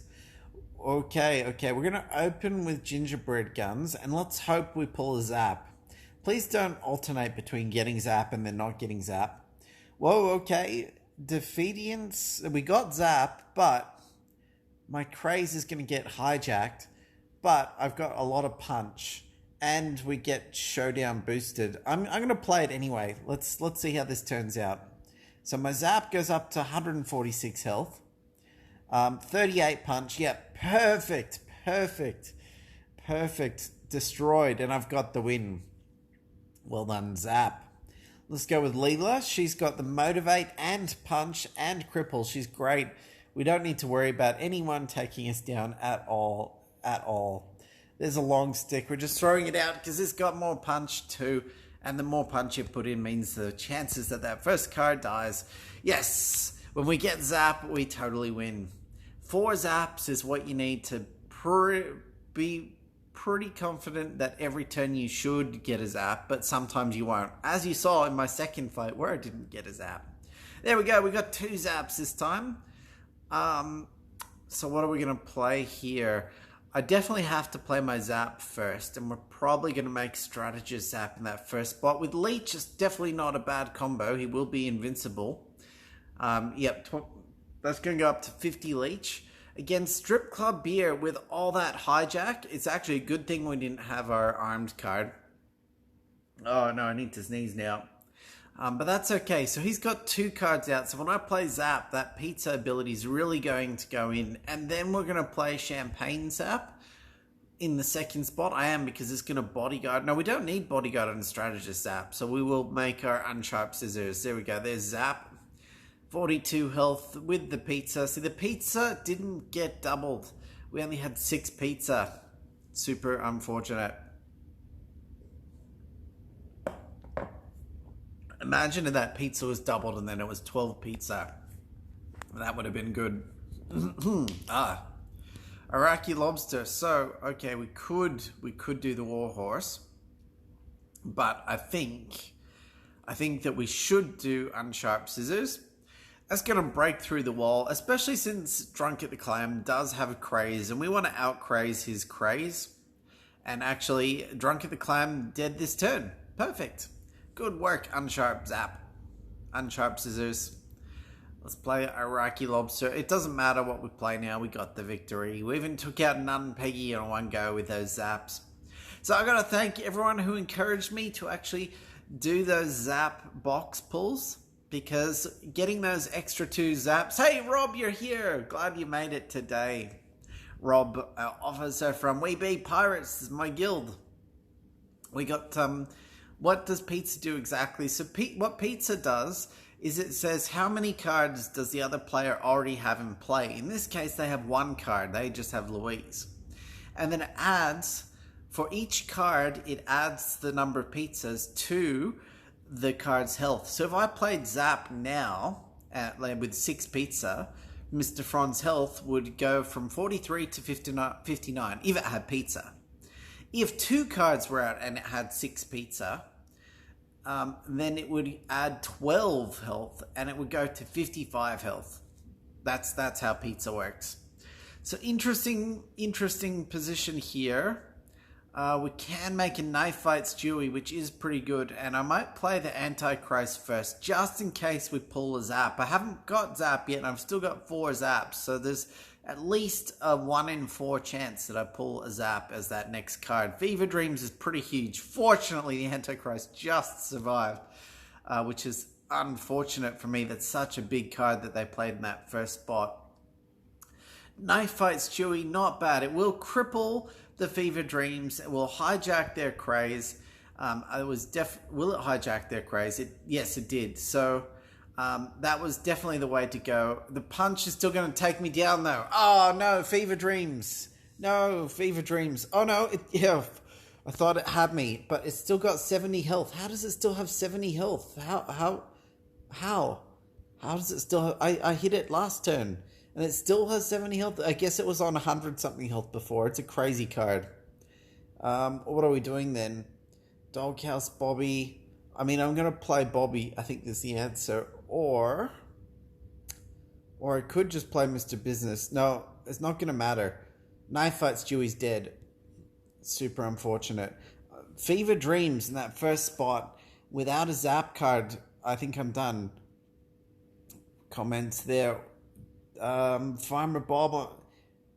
Okay, we're going to open with Gingerbread Guns, and let's hope we pull a Zapp. Please don't alternate between getting Zapp and then not getting Zapp. Whoa, okay. Defeatience. We got Zapp, but my craze is going to get hijacked. But I've got a lot of punch. And we get Showdown boosted. I'm going to play it anyway. Let's see how this turns out. So my Zapp goes up to 146 health. 38 punch. Yep, perfect, perfect, perfect. Destroyed, and I've got the win. Well done, Zapp. Let's go with Leela. She's got the motivate and punch and cripple. She's great. We don't need to worry about anyone taking us down at all. At all. There's a long stick. We're just throwing it out because it's got more punch too. And the more punch you put in means the chances that that first card dies. Yes, when we get Zapp, we totally win. 4 Zapps is what you need to be pretty confident that every turn you should get a Zapp, but sometimes you won't. As you saw in my second fight where I didn't get a Zapp. There we go. We got 2 Zapps this time. So what are we going to play here? I definitely have to play my Zapp first, and we're probably going to make Strategist Zapp in that first spot. With Leech, it's definitely not a bad combo. He will be invincible. Yep, that's going to go up to 50 Leech. Again, Strip Club Beer with all that hijack. It's actually a good thing we didn't have our armed card. Oh no, I need to sneeze now. But that's okay. So he's got 2 cards out. So when I play Zapp, that pizza ability is really going to go in. And then we're going to play Champagne Zapp in the second spot. I am, because it's going to bodyguard. No, we don't need bodyguard on Strategist Zapp. So we will make our unsharp scissors. There we go. There's Zapp. 42 health with the pizza. See, the pizza didn't get doubled. We only had 6 pizza. Super unfortunate. Imagine if that pizza was doubled and then it was 12 pizza. That would have been good. Iraqi lobster. So, okay, we could do the warhorse. But I think that we should do unsharp scissors. That's going to break through the wall, especially since Drunk at the Clam does have a craze, and we want to out-craze his craze. And actually, Drunk at the Clam dead this turn. Perfect. Good work, unsharp Zapp. Unsharp scissors. Let's play Iraqi lobster. It doesn't matter what we play now. We got the victory. We even took out Nun Peggy in one go with those Zapps. So I got to thank everyone who encouraged me to actually do those Zapp box pulls, because getting those extra 2 Zapps. Hey, Rob, you're here. Glad you made it today. Rob, our officer from We Be Pirates, this is my guild. We got, what does pizza do exactly? So what pizza does is it says how many cards does the other player already have in play. In this case, they have 1 card. They just have Louise. And then it adds, for each card, it adds the number of pizzas to the card's health. So if I played Zapp now with 6 pizza, Mr. Fran's health would go from 43 to 59 if it had pizza. If 2 cards were out and it had 6 pizza, then it would add 12 health and it would go to 55 health. That's how pizza works. So interesting position here. We can make a knife fight Stewie, which is pretty good. And I might play the Antichrist first, just in case we pull a Zapp. I haven't got Zapp yet, and I've still got 4 Zapps. So there's at least a 1 in 4 chance that I pull a Zapp as that next card. Fever Dreams is pretty huge. Fortunately, the Antichrist just survived, which is unfortunate for me. That's such a big card that they played in that first spot. Knife fight Stewie, not bad. It will cripple the Fever Dreams. It will hijack their craze. Will it hijack their craze? Yes, it did. So that was definitely the way to go. The punch is still going to take me down, though. Oh no, Fever Dreams. No, Fever Dreams. Oh no, I thought it had me, but it's still got 70 health. How does it still have 70 health? How does it still have... I hit it last turn. And it still has 70 health. I guess it was on 100-something health before. It's a crazy card. What are we doing then? Doghouse Bobby. I mean, I'm going to play Bobby. I think that's the answer. Or I could just play Mr. Business. No, it's not going to matter. Knife Fight Stewie's dead. Super unfortunate. Fever Dreams in that first spot. Without a Zapp card, I think I'm done. Comments there. Farmer Bob,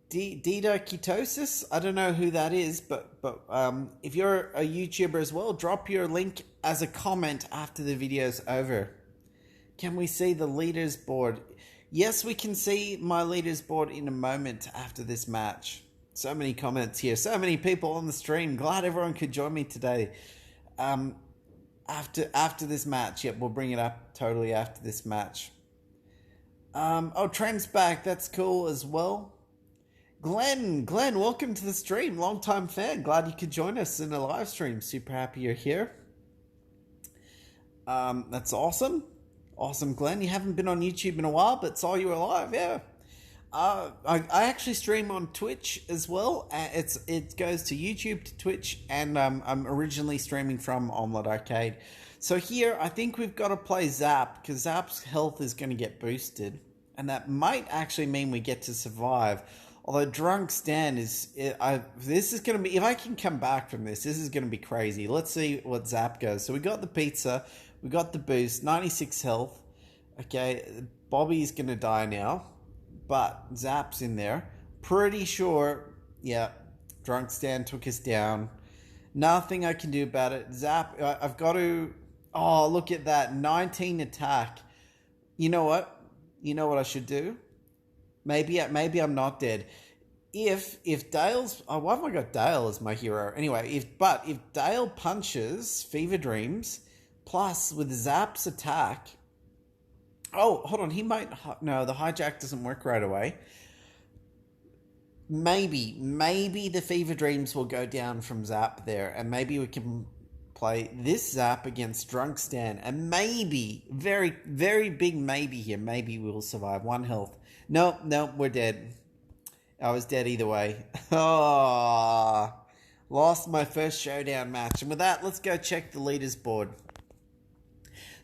Ketosis. I don't know who that is, but if you're a YouTuber as well, drop your link as a comment after the video's over. Can we see the leaders board? Yes, we can see my leaders board in a moment after this match. So many comments here, so many people on the stream. Glad everyone could join me today. After this match, yep, we'll bring it up totally after this match. Oh, Trent's back. That's cool as well. Glenn, welcome to the stream. Long time fan. Glad you could join us in a live stream. Super happy you're here. That's awesome. Awesome, Glenn. You haven't been on YouTube in a while, but saw you were live. Yeah. I actually stream on Twitch as well. It goes to YouTube, to Twitch, and I'm originally streaming from Omlet Arcade. So here, I think we've got to play Zapp, because Zapp's health is going to get boosted, and that might actually mean we get to survive. Although Drunk Stan this is going to be, if I can come back from this is going to be crazy. Let's see what Zapp goes. So we got the pizza, we got the boost, 96 health. Okay, Bobby's going to die now, but Zapp's in there. Pretty sure, yeah, Drunk Stan took us down. Nothing I can do about it. Zapp, I've got to, oh, look at that, 19 attack. You know what? You know what I should do? Maybe I'm not dead. If Dale's, oh, why have I got Dale as my hero? Anyway, if Dale punches Fever Dreams, plus with Zapp's attack, oh, hold on, he might, no, the hijack doesn't work right away. Maybe the Fever Dreams will go down from Zapp there, and maybe we can play this Zapp against Drunk Stan, and maybe, very, very big maybe here, maybe we'll survive. 1 health. No, we're dead. I was dead either way. Oh, lost my first showdown match. And with that, let's go check the leaders board.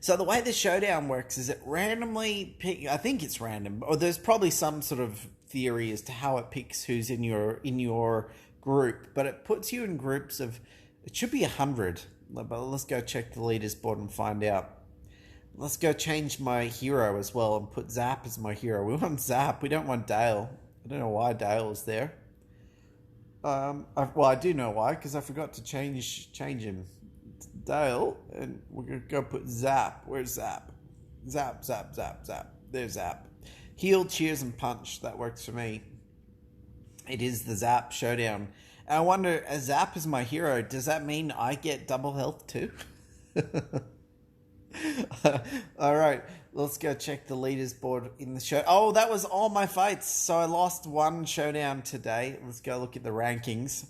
So the way the showdown works is it randomly I think it's random, or there's probably some sort of theory as to how it picks who's in your group, but it puts you in groups of, it should be 100. But let's go check the leaders board and find out. Let's go change my hero as well and put Zapp as my hero. We want Zapp. We don't want Dale. I don't know why Dale is there. I do know why, because I forgot to change him. Dale, and we're going to go put Zapp. Where's Zapp? Zapp. There's Zapp. Heal, cheers, and punch. That works for me. It is the Zapp showdown. And I wonder, as Zapp is my hero, does that mean I get double health too? All right, let's go check the leaders board in the show. Oh, that was all my fights. So I lost 1 showdown today. Let's go look at the rankings.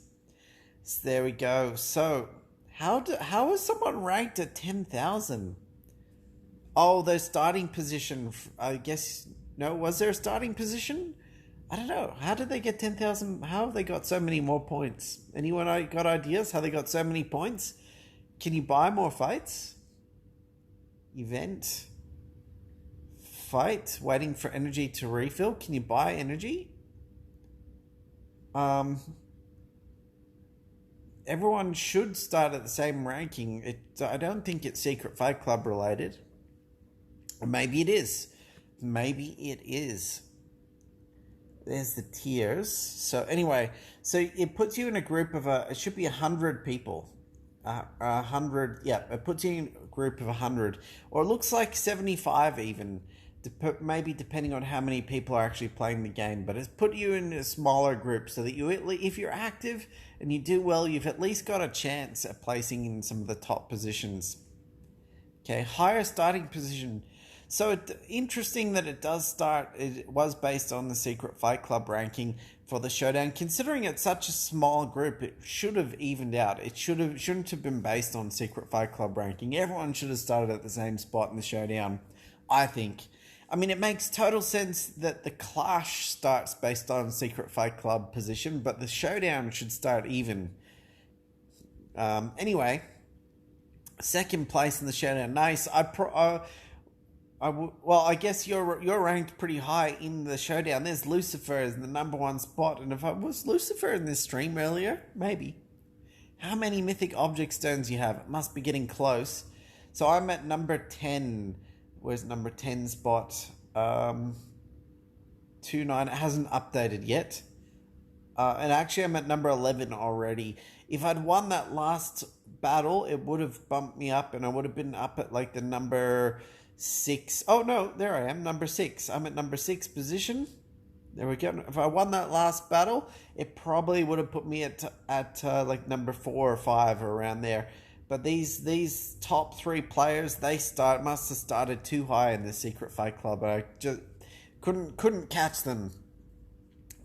So there we go. So how is someone ranked at 10,000? Oh, their starting position. I guess, no, was there a starting position? I don't know. How did they get 10,000? How have they got so many more points? Anyone got ideas how they got so many points? Can you buy more fights? Event. Fight. Waiting for energy to refill. Can you buy energy? Everyone should start at the same ranking. I don't think it's Secret Fight Club related. Or maybe it is. Maybe it is. There's the tiers. So anyway, so it puts you in a group of it should be 100 people. 100, yeah, it puts you in a group of 100, or it looks like 75 even, maybe depending on how many people are actually playing the game, but it's put you in a smaller group so that you, if you're active and you do well, you've at least got a chance at placing in some of the top positions. Okay, higher starting position. So interesting that it was based on the Secret Fight Club ranking for the showdown. Considering it's such a small group, it should have evened out. It shouldn't have been based on Secret Fight Club ranking. Everyone should have started at the same spot in the showdown, I think. I mean, it makes total sense that the clash starts based on Secret Fight Club position, but the showdown should start even. Anyway, second place in the showdown. Nice. Well, I guess you're ranked pretty high in the showdown. There's Lucifer in the #1 spot, and if I was Lucifer in this stream earlier, maybe. How many mythic object stones you have? It must be getting close. So I'm at number 10. Where's number 10 spot? 29. It hasn't updated yet. And actually, I'm at number 11 already. If I'd won that last battle, it would have bumped me up, and I would have been up at like the number 6. Oh no, there I am, number 6. I'm at number 6 position. There we go. If I won that last battle, it probably would have put me at like number 4 or 5 or around there. But these top 3 players, must have started too high in the Secret Fight Club. I just couldn't catch them.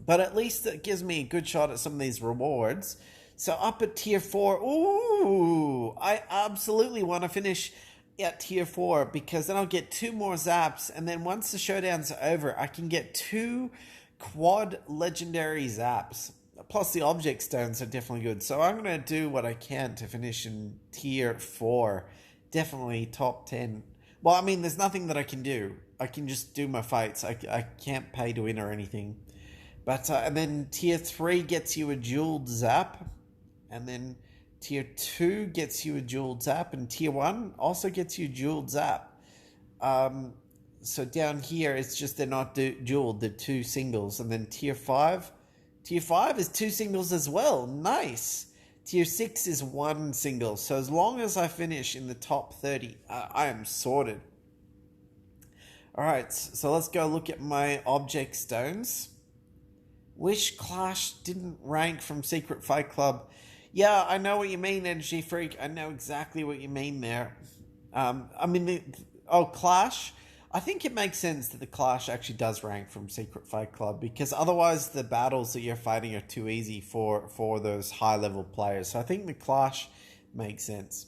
But at least it gives me a good shot at some of these rewards. So up at tier 4, ooh, I absolutely want to finish at tier 4 because then I'll get 2 more Zapps, and then once the showdown's over, I can get 2 quad legendary Zapps. Plus the object stones are definitely good. So I'm going to do what I can to finish in tier 4. Definitely top 10. Well, I mean, there's nothing that I can do. I can just do my fights. I can't pay to win or anything. But and then tier 3 gets you a jeweled Zapp. And then tier 2 gets you a jeweled Zapp. And tier 1 also gets you a jeweled Zapp. So down here, it's just they're not jeweled. They're 2 singles. And then tier 5. Tier 5 is 2 singles as well. Nice. Tier 6 is 1 single. So as long as I finish in the top 30, I am sorted. Alright, so let's go look at my object stones. Wish Clash didn't rank from Secret Fight Club. Yeah, I know what you mean, Energy Freak. I know exactly what you mean there. Clash. I think it makes sense that the Clash actually does rank from Secret Fight Club because otherwise the battles that you're fighting are too easy for those high-level players. So I think the Clash makes sense.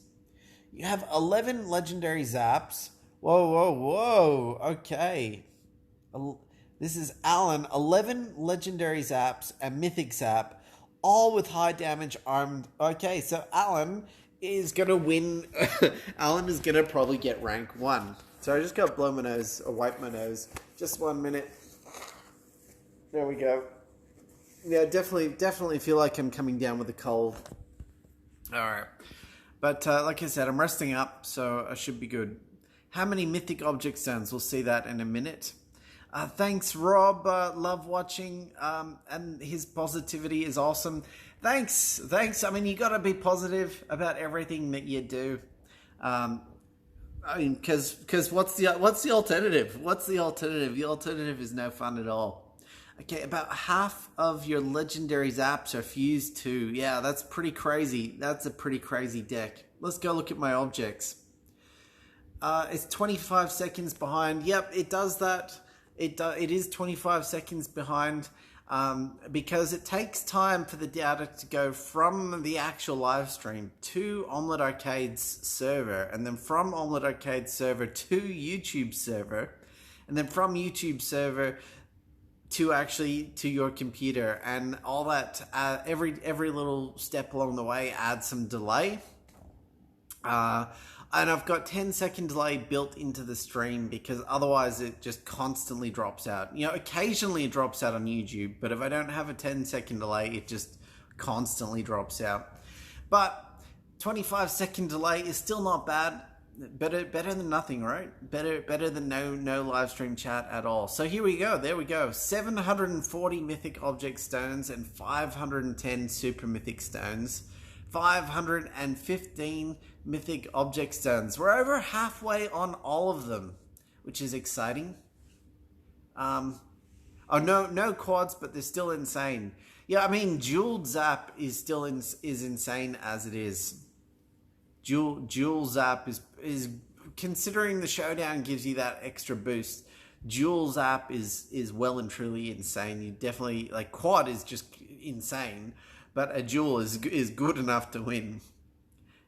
You have 11 legendary Zapps. Whoa. Okay. This is Alan. 11 legendary Zapps and Mythic Zapp, all with high damage armed. Okay, so Alan is going to win. Alan is going to probably get rank 1. So I just got to blow my nose, or wipe my nose. Just 1 minute. There we go. Yeah, definitely feel like I'm coming down with a cold. Alright. But like I said, I'm resting up, so I should be good. How many mythic object stones? We'll see that in a minute. Thanks, Rob. Love watching. And his positivity is awesome. Thanks. I mean, you got to be positive about everything that you do. I mean, because what's the alternative? What's the alternative? The alternative is no fun at all. Okay, about half of your legendary Zapps are fused to. Yeah, that's pretty crazy. That's a pretty crazy deck. Let's go look at my objects. It's 25 seconds behind. Yep, it does that. It is 25 seconds behind because it takes time for the data to go from the actual live stream to Omlet Arcade's server, and then from Omlet Arcade's server to YouTube server, and then from YouTube server to your computer, and all that. Every little step along the way adds some delay. And I've got 10-second delay built into the stream because otherwise it just constantly drops out. You know, occasionally it drops out on YouTube, but if I don't have a 10-second delay, it just constantly drops out. But 25-second delay is still not bad. Better than nothing, right? Better than no live stream chat at all. So here we go. There we go. 740 mythic object stones and 510 super mythic stones. 515 mythic object stones. We're over halfway on all of them, which is exciting. No quads, but they're still insane. Yeah, I mean, jeweled Zapp is still is insane as it is. Jewel Zapp is considering the showdown gives you that extra boost. Jewel Zapp is well and truly insane. You definitely like quad is just insane. But a jewel is good enough to win.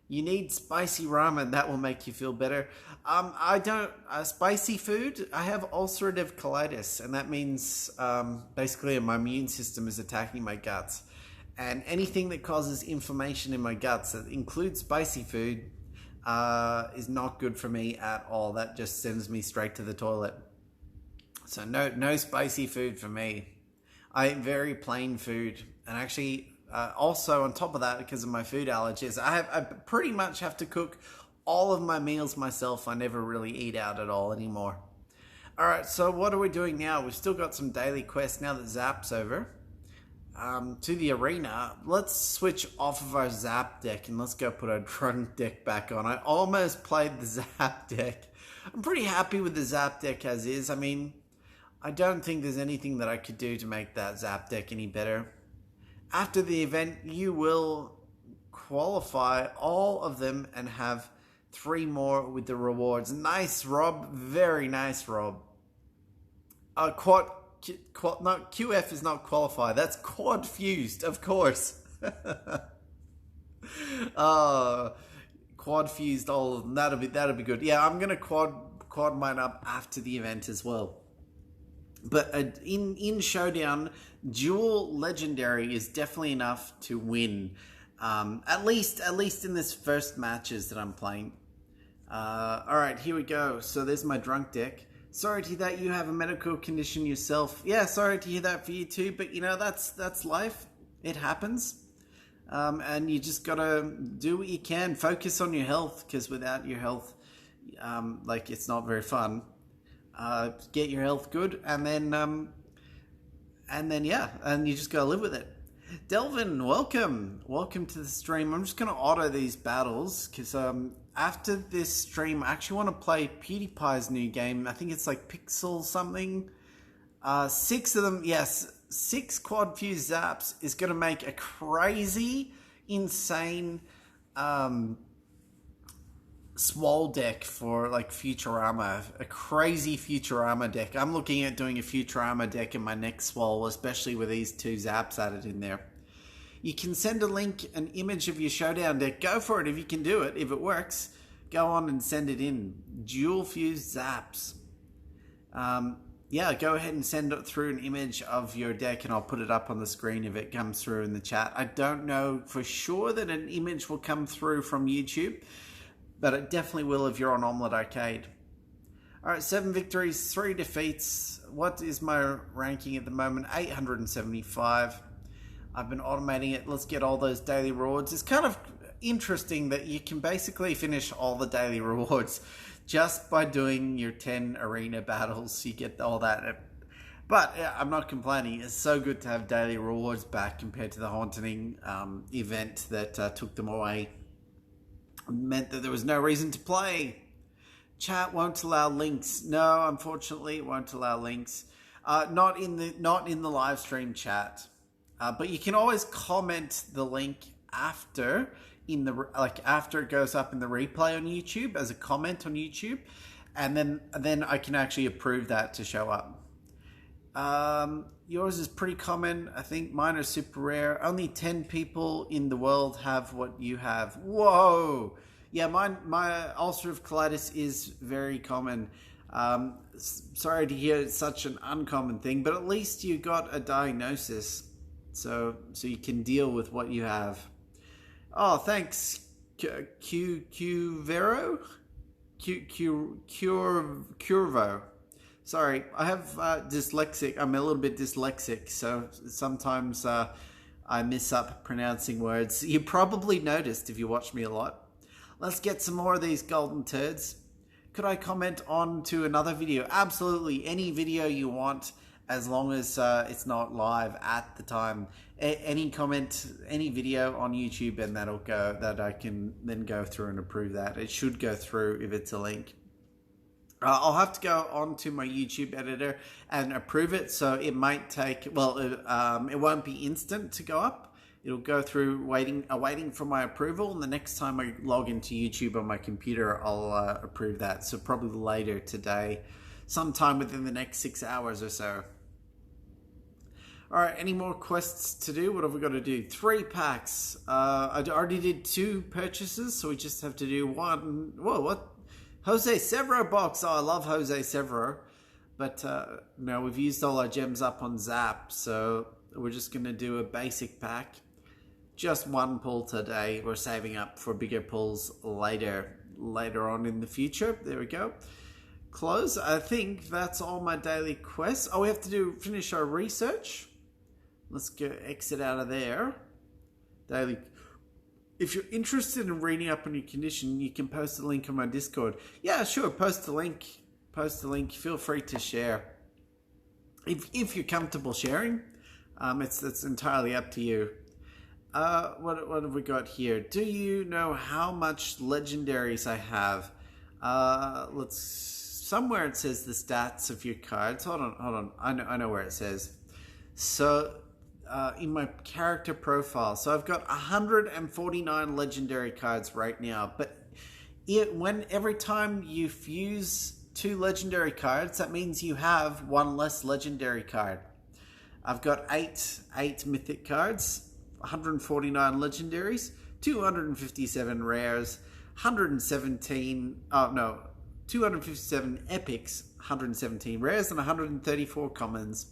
You need spicy ramen. That will make you feel better. I don't... spicy food, I have ulcerative colitis. And that means basically my immune system is attacking my guts. And anything that causes inflammation in my guts, that includes spicy food, is not good for me at all. That just sends me straight to the toilet. So no spicy food for me. I eat very plain food. And actually... also, on top of that, because of my food allergies, I pretty much have to cook all of my meals myself. I never really eat out at all anymore. Alright, so what are we doing now? We've still got some daily quests now that Zapp's over. to the arena, let's switch off of our Zapp deck and let's go put our drunk deck back on. I almost played the Zapp deck. I'm pretty happy with the Zapp deck as is. I mean, I don't think there's anything that I could do to make that Zapp deck any better. After the event, you will qualify all of them and have 3 more with the rewards. Nice, Rob. Very nice, Rob. QF is not qualify. That's quad fused, of course. Quad fused all of them. That'll be good. Yeah, I'm gonna quad mine up after the event as well. But in Showdown, dual legendary is definitely enough to win. At least in this first matches that I'm playing. All right, here we go. So there's my drunk deck. Sorry to hear that you have a medical condition yourself. Yeah, sorry to hear that for you too. But you know, that's life. It happens. And you just gotta do what you can. Focus on your health, because without your health, like, it's not very fun. Get your health good, and then yeah, and you just gotta live with it. Delvin, welcome to the stream. I'm just gonna auto these battles because after this stream, I actually want to play PewDiePie's new game. I think it's like Pixel something. 6 of them, yes, 6 quad fuse Zapps is gonna make a crazy, insane Swole deck for like Futurama, a crazy Futurama deck. I'm looking at doing a Futurama deck in my next Swole, especially with these 2 Zapps added in there. You can send a link, an image of your Showdown deck. Go for it if you can do it. If it works, go on and send it in. Dual fuse Zapps. Yeah, go ahead and send it through an image of your deck and I'll put it up on the screen if it comes through in the chat. I don't know for sure that an image will come through from YouTube, but it definitely will if you're on Omlet Arcade. Alright, 7 victories, 3 defeats. What is my ranking at the moment? 875. I've been automating it. Let's get all those daily rewards. It's kind of interesting that you can basically finish all the daily rewards just by doing your 10 arena battles. You get all that. But yeah, I'm not complaining. It's so good to have daily rewards back compared to the Haunting event that took them away. Meant that there was no reason to play. Chat won't allow links. No, unfortunately, it won't allow links. Not in the live stream chat. But you can always comment the link after after it goes up in the replay on YouTube as a comment on YouTube, and then I can actually approve that to show up. Yours is pretty common. I think mine are super rare. Only 10 people in the world have what you have. Whoa! Yeah, my ulcerative colitis is very common. Sorry to hear it's such an uncommon thing, but at least you got a diagnosis, so you can deal with what you have. Oh, thanks, Curvo. Sorry, I have dyslexic. I'm a little bit dyslexic, so sometimes I miss up pronouncing words. You probably noticed if you watch me a lot. Let's get some more of these golden turds. Could I comment on to another video? Absolutely, any video you want, as long as it's not live at the time. Any comment, any video on YouTube, and that'll go. That I can then go through and approve that. It should go through if it's a link. I'll have to go on to my YouTube editor and approve it, so it might take, well, it won't be instant to go up. It'll go through waiting for my approval, and the next time I log into YouTube on my computer, I'll approve that. So probably later today, sometime within the next 6 hours or so. All right, any more quests to do? What have we got to do? 3 packs. I already did 2 purchases, so we just have to do 1. Whoa, what? Jose Severo box. Oh, I love Jose Severo. But no, we've used all our gems up on Zapp, so we're just going to do a basic pack. Just 1 pull today. We're saving up for bigger pulls later on in the future. There we go. Close. I think that's all my daily quests. Oh, we have to finish our research. Let's go exit out of there. Daily. If you're interested in reading up on your condition, you can post a link on my Discord. Yeah, sure. Post a link. Post a link. Feel free to share. If you're comfortable sharing. It's entirely up to you. What have we got here? Do you know how much legendaries I have? Somewhere it says the stats of your cards. Hold on. I know where it says. So, in my character profile, so I've got 149 legendary cards right now. But every time you fuse 2 legendary cards, that means you have 1 less legendary card. I've got eight mythic cards. 149 legendaries, 257 rares, 257 epics, 117 rares, and 134 commons.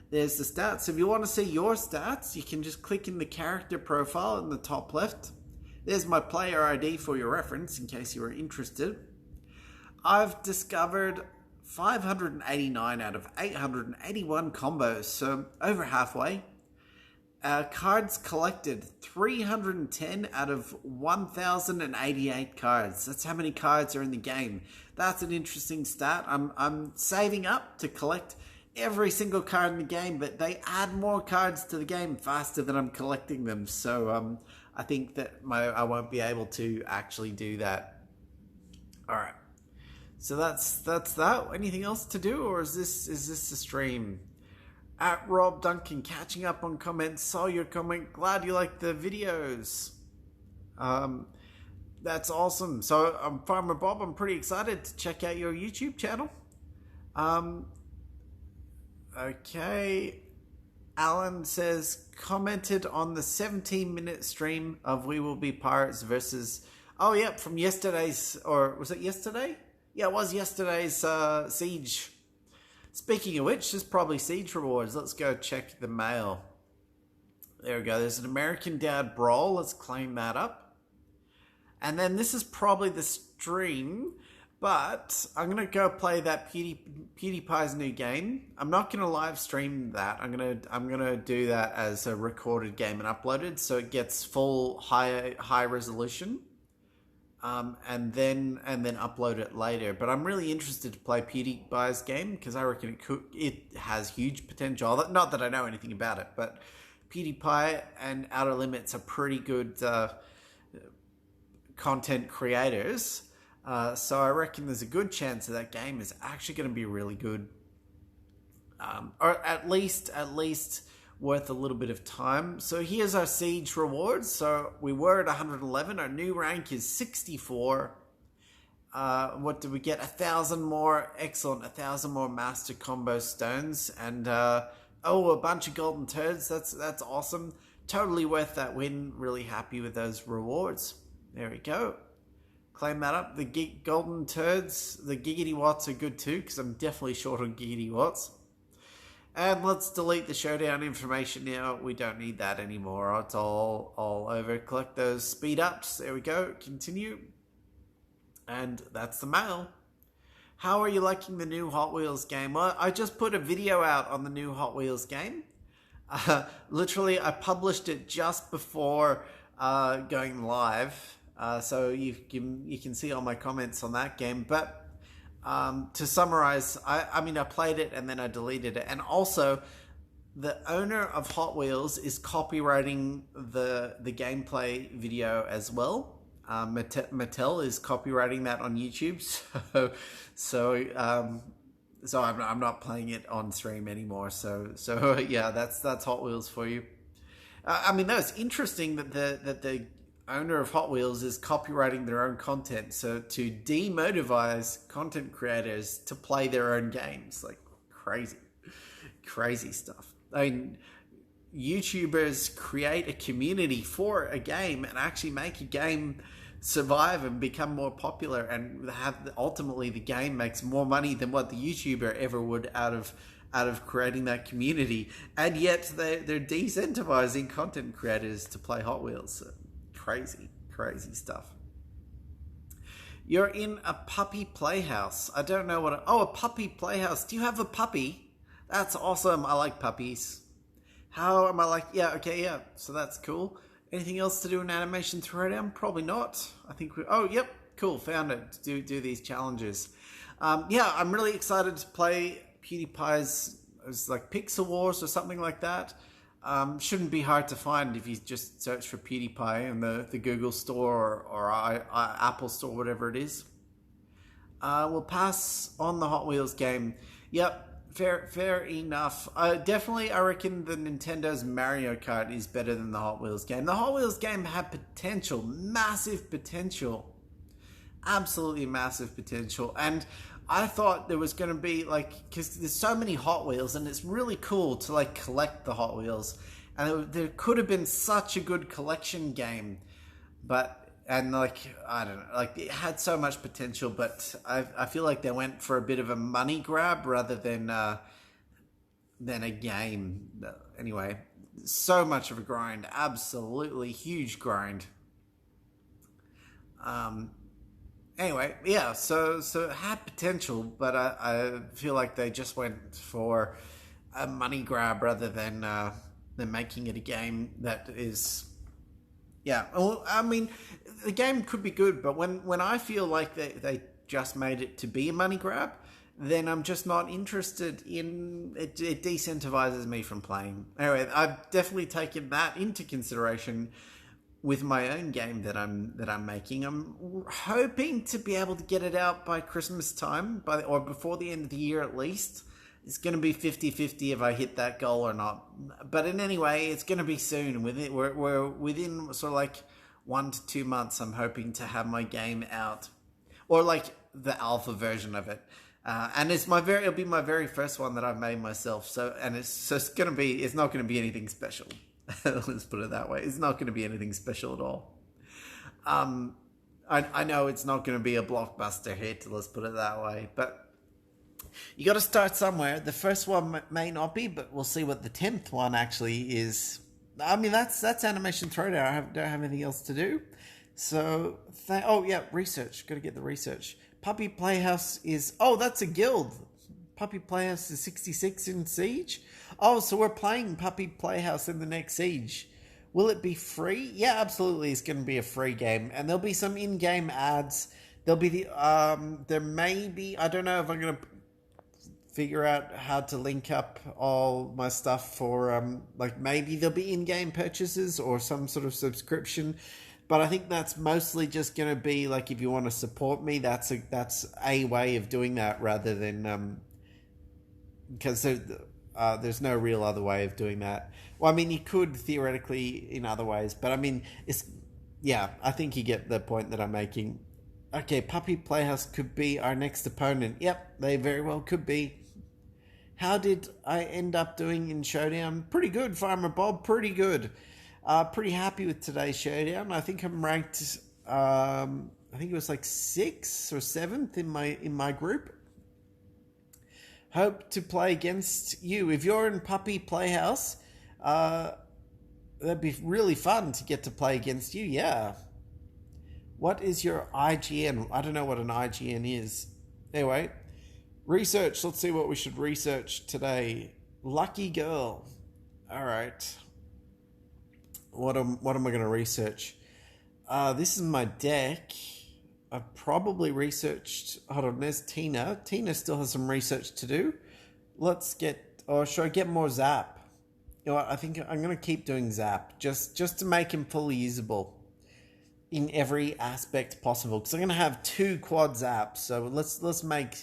There's the stats. If you want to see your stats, you can just click in the character profile in the top left. There's my player ID for your reference, in case you were interested. I've discovered 589 out of 881 combos, so over halfway. Cards collected, 310 out of 1,088 cards. That's how many cards are in the game. That's an interesting stat. I'm saving up to collect every single card in the game, but they add more cards to the game faster than I'm collecting them. So I think that I won't be able to actually do that. All right. So that's that. Anything else to do, or is this the stream? At Rob Duncan, catching up on comments, saw your comment, glad you like the videos. That's awesome. So I'm Farmer Bob, I'm pretty excited to check out your YouTube channel. Okay. Alan says, commented on the 17-minute stream of We Will Be Pirates versus, from yesterday's, or was it yesterday? Yeah, it was yesterday's Siege. Speaking of which, there's probably Siege rewards. Let's go check the mail. There we go. There's an American Dad Brawl. Let's claim that up. And then this is probably the stream, but I'm going to go play that PewDiePie's new game. I'm not going to live stream that. I'm going to do that as a recorded game and uploaded, so it gets full high resolution. And then upload it later. But I'm really interested to play PewDiePie's game because I reckon it has huge potential. Not that I know anything about it, but PewDiePie and Outer Limits are pretty good content creators. So I reckon there's a good chance that game is actually going to be really good, or at least worth a little bit of time. So here's our Siege rewards. So we were at 111. Our new rank is 64. What did we get? 1,000 more. Excellent. 1,000 more master combo stones. And a bunch of golden turds. That's awesome. Totally worth that win. Really happy with those rewards. There we go. Claim that up. The golden turds, the giggity watts are good too, because I'm definitely short on giggity watts. And let's delete the showdown information now. We don't need that anymore. It's all over. Collect those speed ups. There we go. Continue. And that's the mail. How are you liking the new Hot Wheels game? Well, I just put a video out on the new Hot Wheels game. Literally, I published it just before going live. So you can see all my comments on that game. But to summarize, I played it and then I deleted it. And also, the owner of Hot Wheels is copywriting the gameplay video as well. Mattel is copywriting that on YouTube. So I'm not playing it on stream anymore. So yeah, that's Hot Wheels for you. That's interesting that the owner of Hot Wheels is copywriting their own content, so to demotivate content creators to play their own games. Like crazy stuff. YouTubers create a community for a game and actually make a game survive and become more popular, and ultimately the game makes more money than what the YouTuber ever would out of creating that community, and yet they're decentivizing content creators to play Hot Wheels. So, crazy stuff. You're in a puppy playhouse. I don't know what... a puppy playhouse. Do you have a puppy? That's awesome. I like puppies. How am I like... Yeah, okay, yeah. So that's cool. Anything else to do in Animation Throwdown? Probably not. I think we... Oh, yep. Cool. Found it. Do these challenges. Yeah, I'm really excited to play PewDiePie's... It was like Pixel Wars or something like that. Shouldn't be hard to find if you just search for PewDiePie in the Google Store or Apple Store, whatever it is. We'll pass on the Hot Wheels game. Yep, fair enough. Definitely, I reckon the Nintendo's Mario Kart is better than the Hot Wheels game. The Hot Wheels game had potential, massive potential. Absolutely massive potential. And I thought there was going to be, like, because there's so many Hot Wheels and it's really cool to, like, collect the Hot Wheels. And there could have been such a good collection game. And, like, I don't know, like, it had so much potential, but I feel like they went for a bit of a money grab rather than a game. Anyway, so much of a grind. Absolutely huge grind. Anyway, yeah, so it had potential, but I feel like they just went for a money grab rather than making it a game that is... Yeah, well, I mean, the game could be good, but when I feel like they just made it to be a money grab, then I'm just not interested in it. It decentivizes me from playing. Anyway, I've definitely taken that into consideration with my own game that I'm making. I'm hoping to be able to get it out by Christmas time, or before the end of the year at least. It's going to be 50-50 if I hit that goal or not. But in any way, it's going to be soon. We're within sort of like 1 to 2 months, I'm hoping to have my game out. Or like the alpha version of it. And it'll be my very first one that I've made myself. It's not going to be anything special. Let's put it that way. It's not going to be anything special at all. I know it's not going to be a blockbuster hit, let's put it that way. But you got to start somewhere. The first one may not be, but we'll see what the 10th one actually is. I mean, that's Animation Throwdown. I don't have anything else to do. So, research. Got to get the research. Puppy Playhouse is... Oh, that's a guild. Puppy Playhouse is 66 in Siege. Oh, so we're playing Puppy Playhouse in the next Siege. Will it be free? Yeah, absolutely. It's going to be a free game. And there'll be some in-game ads. There'll be there may be... I don't know if I'm going to figure out how to link up all my stuff for... maybe there'll be in-game purchases or some sort of subscription. But I think that's mostly just going to be, like, if you want to support me, that's a way of doing that rather than... because there's no real other way of doing that. Well, I mean, you could theoretically in other ways, but I mean, I think you get the point that I'm making. Okay, Puppy Playhouse could be our next opponent. Yep, they very well could be. How did I end up doing in Showdown? Pretty good, Farmer Bob, pretty good. Pretty happy with today's Showdown. I think I'm ranked, I think it was like 6th or 7th in my group. Hope to play against you. If you're in Puppy Playhouse, that'd be really fun to get to play against you, yeah. What is your IGN? I don't know what an IGN is. Anyway, research. Let's see what we should research today. Lucky girl. All right. What am I going to research? This is my deck. I've probably researched... Hold on, there's Tina. Tina still has some research to do. Should I get more Zapp? You know what, I think I'm going to keep doing Zapp. Just to make him fully usable in every aspect possible. Because I'm going to have 2 quad Zapps. So let's make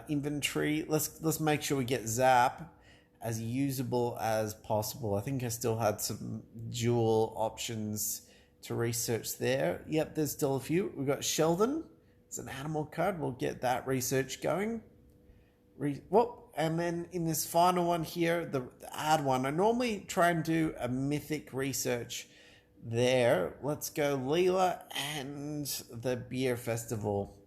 inventory. Let's make sure we get Zapp as usable as possible. I think I still had some dual options to research there. Yep, there's still a few. We've got Sheldon. It's an animal card. We'll get that research going. And then in this final one here, the add one, I normally try and do a mythic research there. Let's go Leela and the beer festival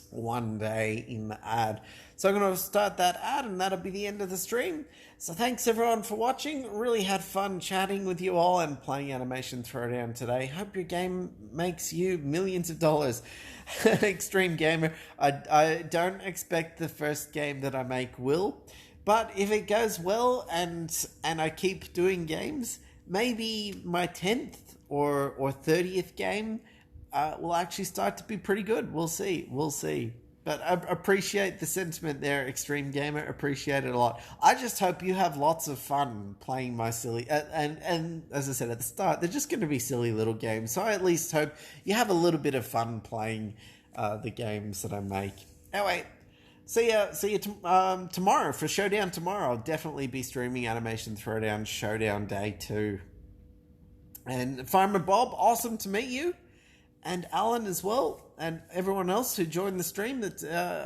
one day in the ad. So I'm going to start that ad and that'll be the end of the stream. So thanks everyone for watching. Really had fun chatting with you all and playing Animation Throwdown today. Hope your game makes you millions of dollars. Extreme gamer. I don't expect the first game that I make will, but if it goes well and I keep doing games, maybe my 10th or 30th game will actually start to be pretty good. We'll see. But I appreciate the sentiment there, Extreme Gamer. Appreciate it a lot. I just hope you have lots of fun playing my silly... And as I said at the start, they're just going to be silly little games. So I at least hope you have a little bit of fun playing the games that I make. Anyway, see you tomorrow for Showdown tomorrow. I'll definitely be streaming Animation Throwdown Showdown Day 2. And Farmer Bob, awesome to meet you. And Alan as well, and everyone else who joined the stream that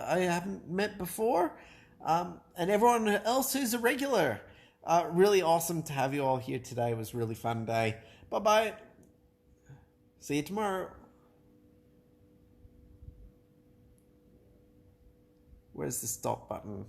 I haven't met before, and everyone else who's a regular. Really awesome to have you all here today. It was a really fun day. Bye-bye. See you tomorrow. Where's the stop button?